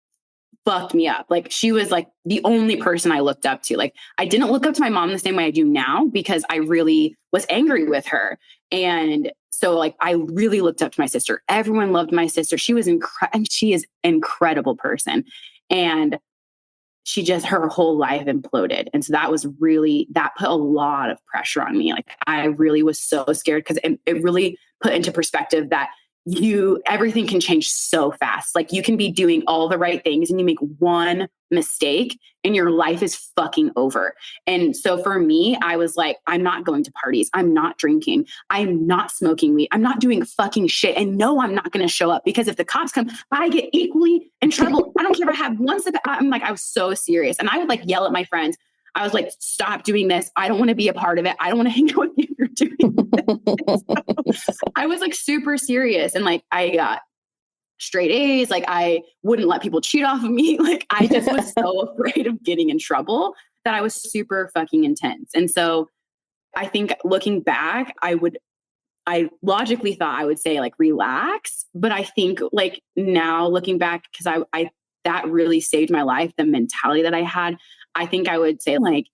fucked me up. Like she was like the only person I looked up to. Like I didn't look up to my mom the same way I do now because I really was angry with her. And so like I really looked up to my sister. Everyone loved my sister. She was and she is an incredible person. And she just, her whole life imploded. And so that put a lot of pressure on me. Like I really was so scared because it really put into perspective that everything can change so fast. Like you can be doing all the right things and you make one mistake and your life is fucking over. And so for me, I was like, I'm not going to parties. I'm not drinking. I'm not smoking weed. I'm not doing fucking shit. And no, I'm not going to show up because if the cops come, I get equally in trouble. I don't care if I have one sip. I was so serious. And I would like yell at my friends. I was like, stop doing this. I don't want to be a part of it. I don't want to hang out with you if you're doing this. So I was like super serious. And like, I got straight A's. Like I wouldn't let people cheat off of me. Like I just was so afraid of getting in trouble that I was super fucking intense. And so I think looking back, I logically thought I would say like, relax. But I think like now looking back, because I that really saved my life, the mentality that I had, I think I would say like,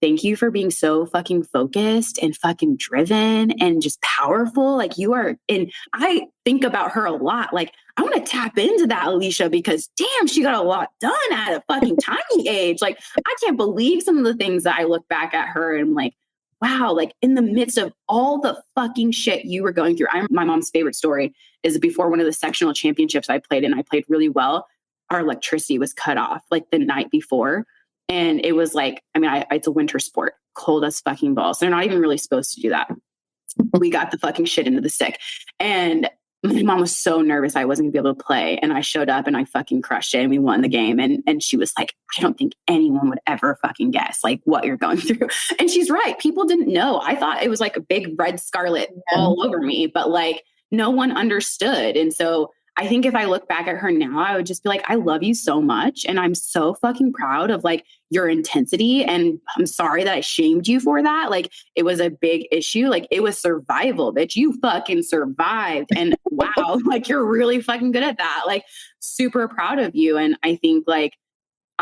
thank you for being so fucking focused and fucking driven and just powerful. Like you are, and I think about her a lot. Like I want to tap into that Alicia because damn, she got a lot done at a fucking tiny age. Like I can't believe some of the things that I look back at her and I'm like, wow, like in the midst of all the fucking shit you were going through. My mom's favorite story is before one of the sectional championships I played in, I played really well. Our electricity was cut off like the night before. And it was like, it's a winter sport, cold as fucking balls. They're not even really supposed to do that. We got the fucking shit into the stick. And my mom was so nervous I wasn't gonna be able to play. And I showed up and I fucking crushed it and we won the game. And she was like, I don't think anyone would ever fucking guess like what you're going through. And she's right. People didn't know. I thought it was like a big red scarlet all over me, but like no one understood. And so I think if I look back at her now, I would just be like, I love you so much. And I'm so fucking proud of like your intensity. And I'm sorry that I shamed you for that. Like it was a big issue. Like it was survival, bitch. You fucking survived. And wow, like you're really fucking good at that. Like super proud of you. And I think like,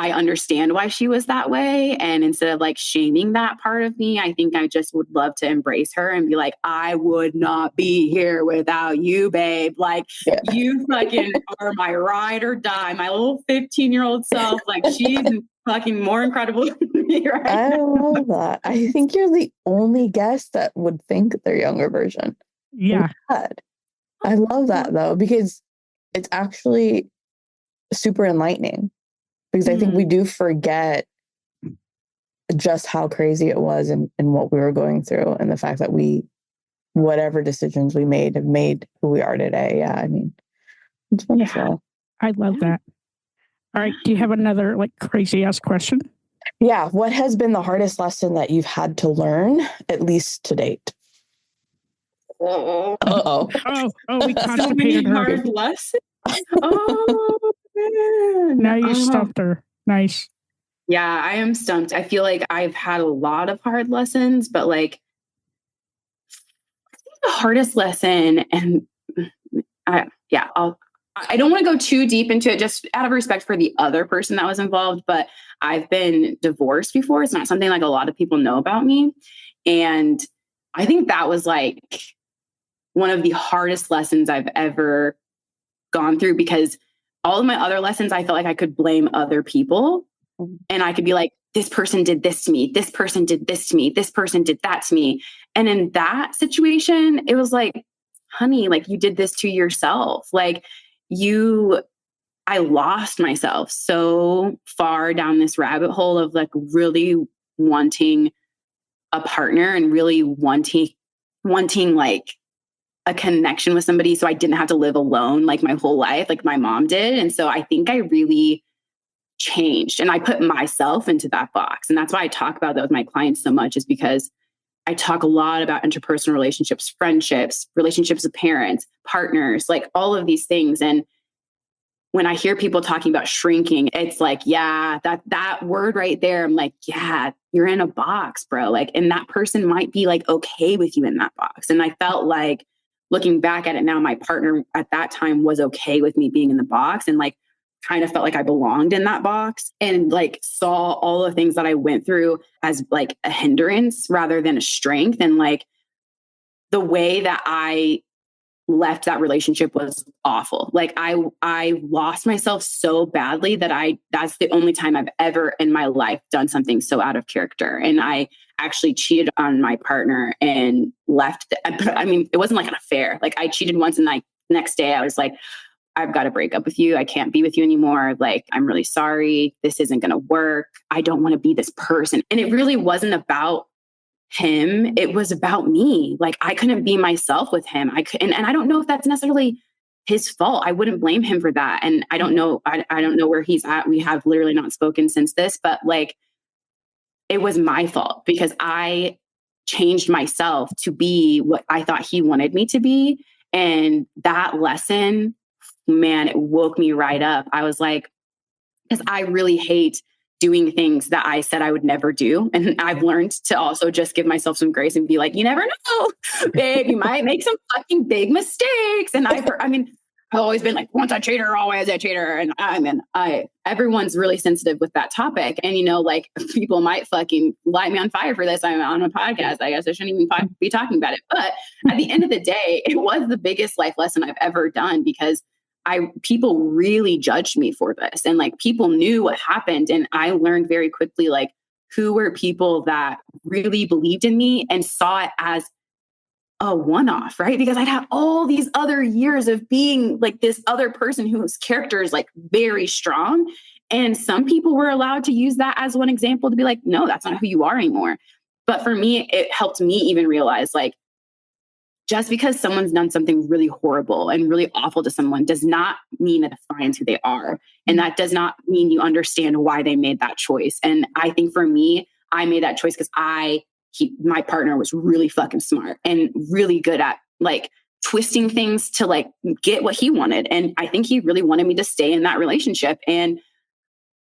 I understand why she was that way. And instead of like shaming that part of me, I think I just would love to embrace her and be like, I would not be here without you, babe. Like you fucking are my ride or die, my little 15-year-old self. Like she's fucking more incredible than me right I now. love that. I think you're the only guest that would think their younger version. Yeah. I love that though, because it's actually super enlightening. Because I think we do forget just how crazy it was and what we were going through. And the fact that whatever decisions we made have made who we are today. Yeah, it's wonderful. Yeah, I love that. All right. Do you have another like crazy ass question? Yeah. What has been the hardest lesson that you've had to learn, at least to date? Oh, we So many constipated her. hard lessons. Oh, man. Now you stumped her. Nice. Yeah, I am stumped. I feel like I've had a lot of hard lessons, but like I think the hardest lesson, and I'll I don't want to go too deep into it just out of respect for the other person that was involved, but I've been divorced before. It's not something like a lot of people know about me. And I think that was like one of the hardest lessons I've ever gone through, because all of my other lessons, I felt like I could blame other people. And I could be like, this person did this to me. This person did this to me. This person did that to me. And in that situation, it was like, honey, like you did this to yourself. Like I lost myself so far down this rabbit hole of like really wanting a partner and really wanting like a connection with somebody. So I didn't have to live alone like my whole life, like my mom did. And so I think I really changed and I put myself into that box. And that's why I talk about that with my clients so much, is because I talk a lot about interpersonal relationships, friendships, relationships with parents, partners, like all of these things. And when I hear people talking about shrinking, it's like, yeah, that word right there. I'm like, yeah, you're in a box, bro. Like, and that person might be like, okay with you in that box. And I felt like looking back at it now, my partner at that time was okay with me being in the box, and like kind of felt like I belonged in that box, and like saw all the things that I went through as like a hindrance rather than a strength. And like the way that I left that relationship was awful. Like I lost myself so badly that's the only time I've ever in my life done something so out of character. And I actually cheated on my partner and left. I mean, it wasn't like an affair. Like I cheated once, and like next day I was like, I've got to break up with you. I can't be with you anymore. Like, I'm really sorry. This isn't going to work. I don't want to be this person. And it really wasn't about him. It was about me. Like, I couldn't be myself with him. And I don't know if that's necessarily his fault. I wouldn't blame him for that. And I don't know. I don't know where he's at. We have literally not spoken since this, but like, it was my fault because I changed myself to be what I thought he wanted me to be. And that lesson, man, it woke me right up. I was like, because I really hate doing things that I said I would never do. And I've learned to also just give myself some grace and be like, you never know, babe, you might make some fucking big mistakes. And I mean, I've always been like, once a cheater, always a cheater. And everyone's really sensitive with that topic. And, you know, like people might fucking light me on fire for this. I'm on a podcast. I guess I shouldn't even be talking about it. But at the end of the day, it was the biggest life lesson I've ever done, because people really judged me for this, and like people knew what happened. And I learned very quickly, like, who were people that really believed in me and saw it as a one-off, right? Because I'd had all these other years of being like this other person whose character is like very strong. And some people were allowed to use that as one example to be like, no, that's not who you are anymore. But for me, it helped me even realize, like, just because someone's done something really horrible and really awful to someone does not mean it defines who they are. And that does not mean you understand why they made that choice. And I think for me, I made that choice because my partner was really fucking smart and really good at like twisting things to like get what he wanted. And I think he really wanted me to stay in that relationship. And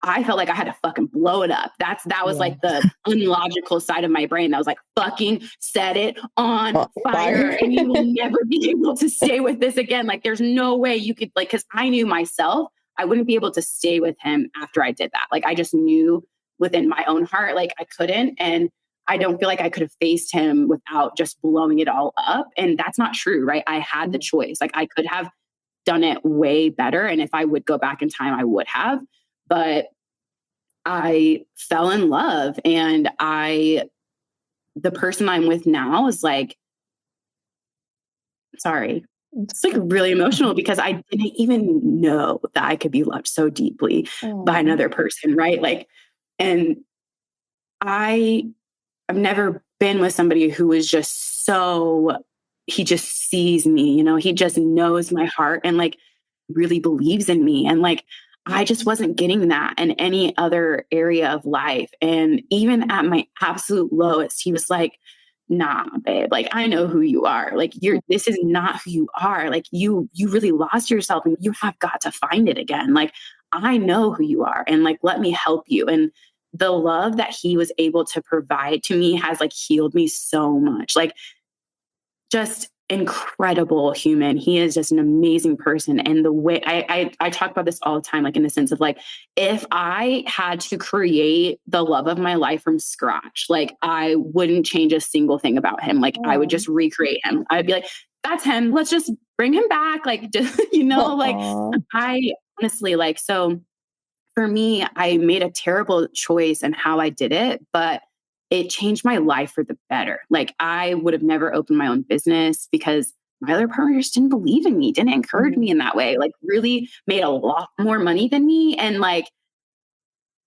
I felt like I had to fucking blow it up. That was like the unlogical side of my brain that was like, fucking set it on fire and you will never be able to stay with this again. Like, there's no way you could, like, because I knew myself, I wouldn't be able to stay with him after I did that. Like, I just knew within my own heart, like I couldn't. And I don't feel like I could have faced him without just blowing it all up. And that's not true, right? I had the choice. Like, I could have done it way better. And if I would go back in time, I would have. But I fell in love, and the person I'm with now is like, sorry, it's like really emotional because I didn't even know that I could be loved so deeply by another person. Right. Like, and I've never been with somebody who was just he just sees me, you know, he just knows my heart and like really believes in me. And like, I just wasn't getting that in any other area of life. And even at my absolute lowest, he was like, nah, babe, like, I know who you are. Like, this is not who you are. Like, you really lost yourself and you have got to find it again. Like, I know who you are, and like, let me help you. And the love that he was able to provide to me has like healed me so much. Like, just incredible human. He is just an amazing person. And the way I talk about this all the time, like in the sense of like, if I had to create the love of my life from scratch, like I wouldn't change a single thing about him. Like I would just recreate him. I'd be like, that's him. Let's just bring him back. Like, just, like I honestly like, so for me, I made a terrible choice in how I did it, but it changed my life for the better. Like I would have never opened my own business because my other partner just didn't believe in me, didn't encourage me in that way, like really made a lot more money than me and like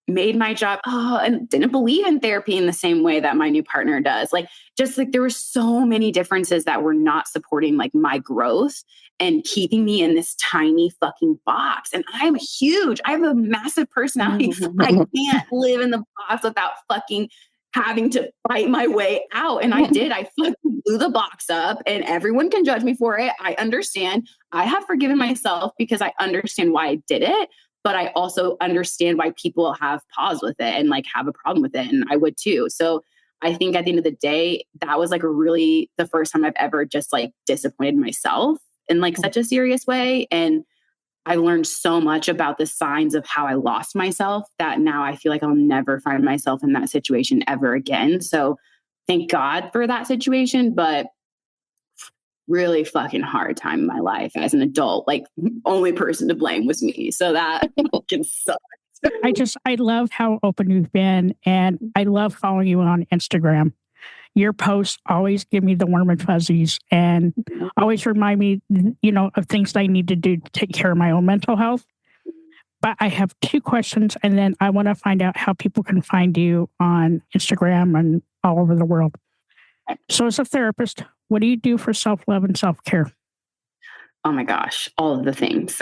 made my job, and didn't believe in therapy in the same way that my new partner does. Like, just like there were so many differences that were not supporting like my growth and keeping me in this tiny fucking box. And I'm huge. I have a massive personality. I can't live in the box without fucking having to fight my way out. And I did. I fucking blew the box up and everyone can judge me for it. I understand. I have forgiven myself because I understand why I did it. But I also understand why people have pause with it and like have a problem with it. And I would too. So I think at the end of the day, that was like really the first time I've ever just like disappointed myself in like such a serious way. And I learned so much about the signs of how I lost myself that now I feel like I'll never find myself in that situation ever again. So thank God for that situation. But really fucking hard time in my life as an adult. Like only person to blame was me. So that fucking sucks. I love how open you've been, and I love following you on Instagram. Your posts always give me the warm and fuzzies and always remind me, of things that I need to do to take care of my own mental health. But I have 2 questions, and then I want to find out how people can find you on Instagram and all over the world. So as a therapist, what do you do for self-love and self-care? Oh my gosh, all of the things.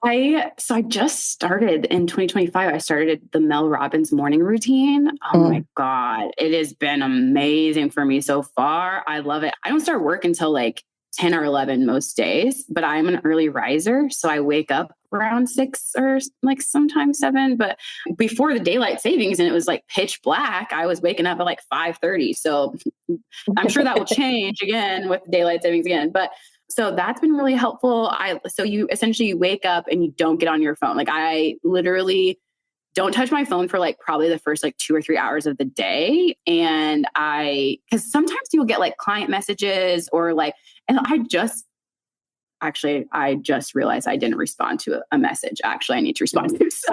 I just started in 2025. I started the Mel Robbins morning routine. Oh my God. It has been amazing for me so far. I love it. I don't start work until like 10 or 11 most days, but I'm an early riser. So I wake up around 6 or like sometimes 7, but before the daylight savings and it was like pitch black, I was waking up at like 5:30. So I'm sure that will change again with daylight savings again, but so that's been really helpful. So you essentially wake up and you don't get on your phone. Like I literally don't touch my phone for like probably the first like 2 or 3 hours of the day. And because sometimes you'll get like client messages or like, and I just realized I didn't respond to a message. Actually, I need to respond to. So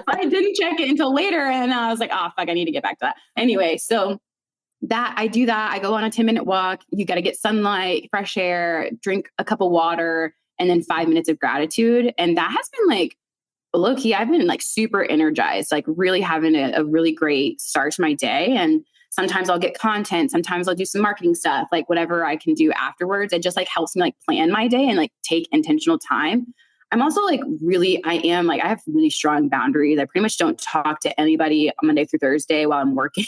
I didn't check it until later. And I was like, oh, fuck, I need to get back to that. Anyway, so I do that. I go on a 10-minute walk. You got to get sunlight, fresh air, drink a cup of water, and then 5 minutes of gratitude. And that has been like, low key, I've been like super energized, like really having a really great start to my day. And sometimes I'll get content. Sometimes I'll do some marketing stuff, like whatever I can do afterwards. It just like helps me like plan my day and like take intentional time. I'm also like I have really strong boundaries. I pretty much don't talk to anybody Monday through Thursday while I'm working.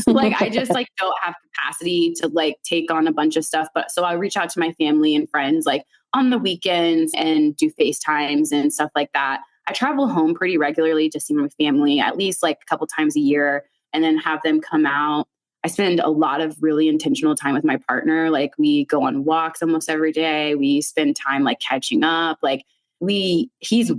Like I just like don't have capacity to like take on a bunch of stuff. But so I reach out to my family and friends like on the weekends and do FaceTimes and stuff like that. I travel home pretty regularly to see my family at least like a couple times a year and then have them come out. I spend a lot of really intentional time with my partner. Like we go on walks almost every day. We spend time like catching up. Like he's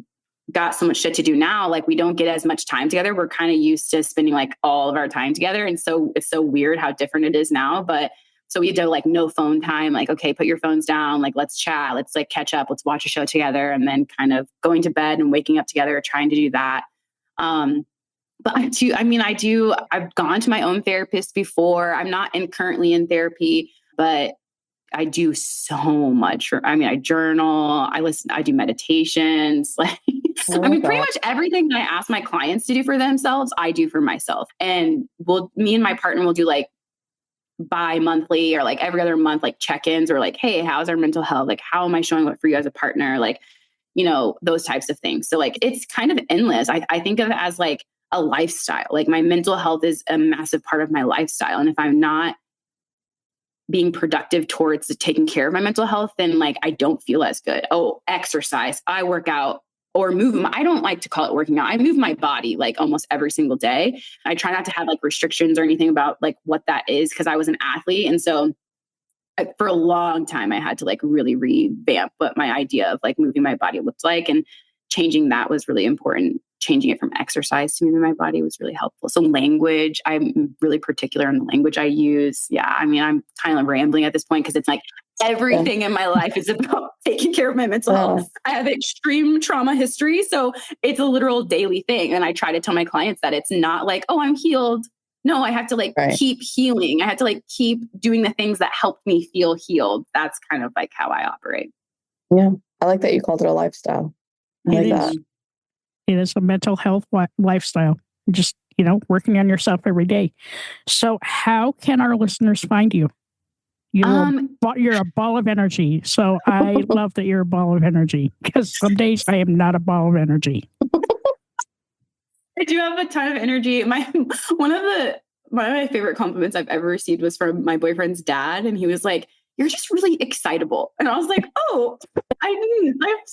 got so much shit to do now. Like we don't get as much time together. We're kind of used to spending like all of our time together. And so it's so weird how different it is now. But so we do like no phone time, like, okay, put your phones down. Like, let's chat, let's like catch up, let's watch a show together. And then kind of going to bed and waking up together, trying to do that. But I've gone to my own therapist before. I'm not currently in therapy, but I do so much. I journal, I do meditations. Like, pretty much everything that I ask my clients to do for themselves, I do for myself. And me and my partner will do like bi-monthly or like every other month, like check-ins or like, hey, how's our mental health? Like, how am I showing up for you as a partner? Like, those types of things. So like, it's kind of endless. I think of it as like a lifestyle. Like my mental health is a massive part of my lifestyle. And if I'm not being productive towards taking care of my mental health, then like, I don't feel as good. Oh, exercise, I work out or move. I don't like to call it working out. I move my body like almost every single day. I try not to have like restrictions or anything about like what that is because I was an athlete. And so for a long time, I had to like really revamp what my idea of like moving my body looked like, and changing that was really important. Changing it from exercise to moving my body was really helpful. So language, I'm really particular in the language I use. Yeah. I mean, I'm kind of rambling at this point because it's like everything in my life is about taking care of my mental health. I have extreme trauma history. So it's a literal daily thing. And I try to tell my clients that it's not like, oh, I'm healed. No, I have to like keep healing. I have to like keep doing the things that help me feel healed. That's kind of like how I operate. Yeah. I like that you called it a lifestyle. I like that. It is a mental health lifestyle. Just, working on yourself every day. So how can our listeners find you? You're a ball of energy. So I love that you're a ball of energy, because some days I am not a ball of energy. I do have a ton of energy. One of my favorite compliments I've ever received was from my boyfriend's dad. And he was like, "You're just really excitable." And I was like, "Oh, I've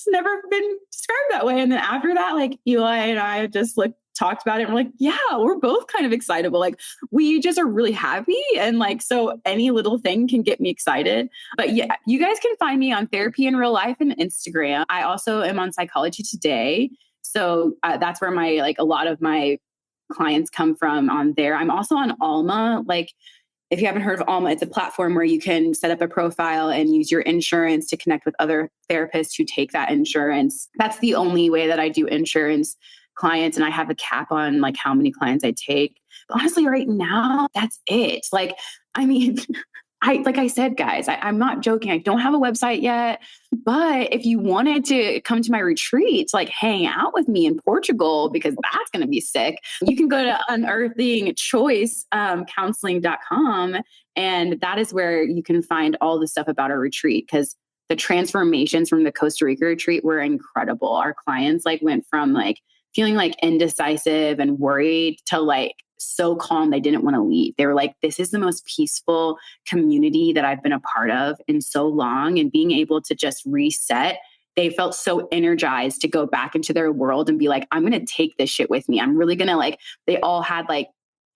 never been described that way." And then after that, like Eli and I just like talked about it. And we're like, yeah, we're both kind of excitable. Like we just are really happy. And like, so any little thing can get me excited. But yeah, you guys can find me on Therapy in Real Life and Instagram. I also am on Psychology Today. So that's where a lot of my clients come from on there. I'm also on Alma. Like, if you haven't heard of Alma, it's a platform where you can set up a profile and use your insurance to connect with other therapists who take that insurance. That's the only way that I do insurance clients. And I have a cap on like how many clients I take. But honestly, right now, that's it. Like, I mean, like I said, guys, I'm not joking. I don't have a website yet, but if you wanted to come to my retreat, like hang out with me in Portugal, because that's going to be sick, you can go to unearthingchoicecounseling.com. And that is where you can find all the stuff about our retreat, because the transformations from the Costa Rica retreat were incredible. Our clients like went from like feeling like indecisive and worried to like so calm they didn't want to leave. They were like, this is the most peaceful community that I've been a part of in so long. And being able to just reset, they felt so energized to go back into their world and be like, I'm going to take this shit with me. I'm really going to like, they all had like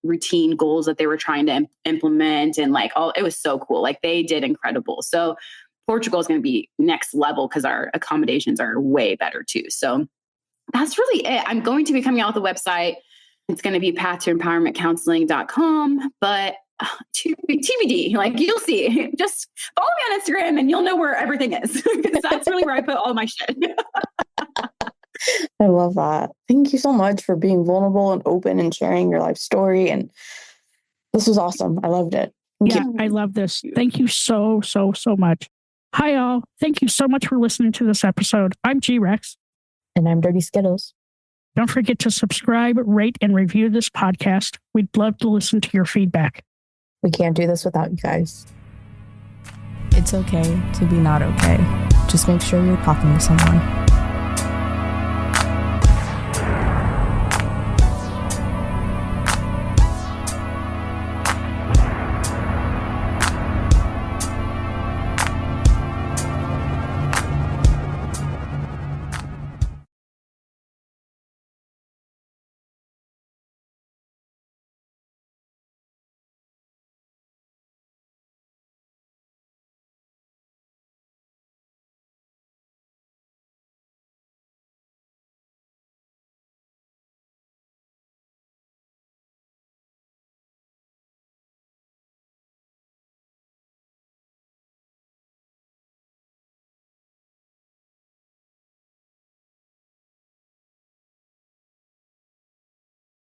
routine goals that they were trying to implement. And like, it was so cool. Like they did incredible. So Portugal is going to be next level because our accommodations are way better too. So that's really it. I'm going to be coming out with a website. It's going to be path-to-empowermentcounseling.com, but TBD, like you'll see. Just follow me on Instagram and you'll know where everything is, because that's really where I put all my shit. I love that. Thank you so much for being vulnerable and open and sharing your life story. And this was awesome. I loved it. Thank you. I love this. Thank you so, so, so much. Hi, all. Thank you so much for listening to this episode. I'm G-Rex. And I'm Dirty Skittles. Don't forget to subscribe, rate, and review this podcast. We'd love to listen to your feedback. We can't do this without you guys. It's okay to be not okay. Just make sure you're talking to someone.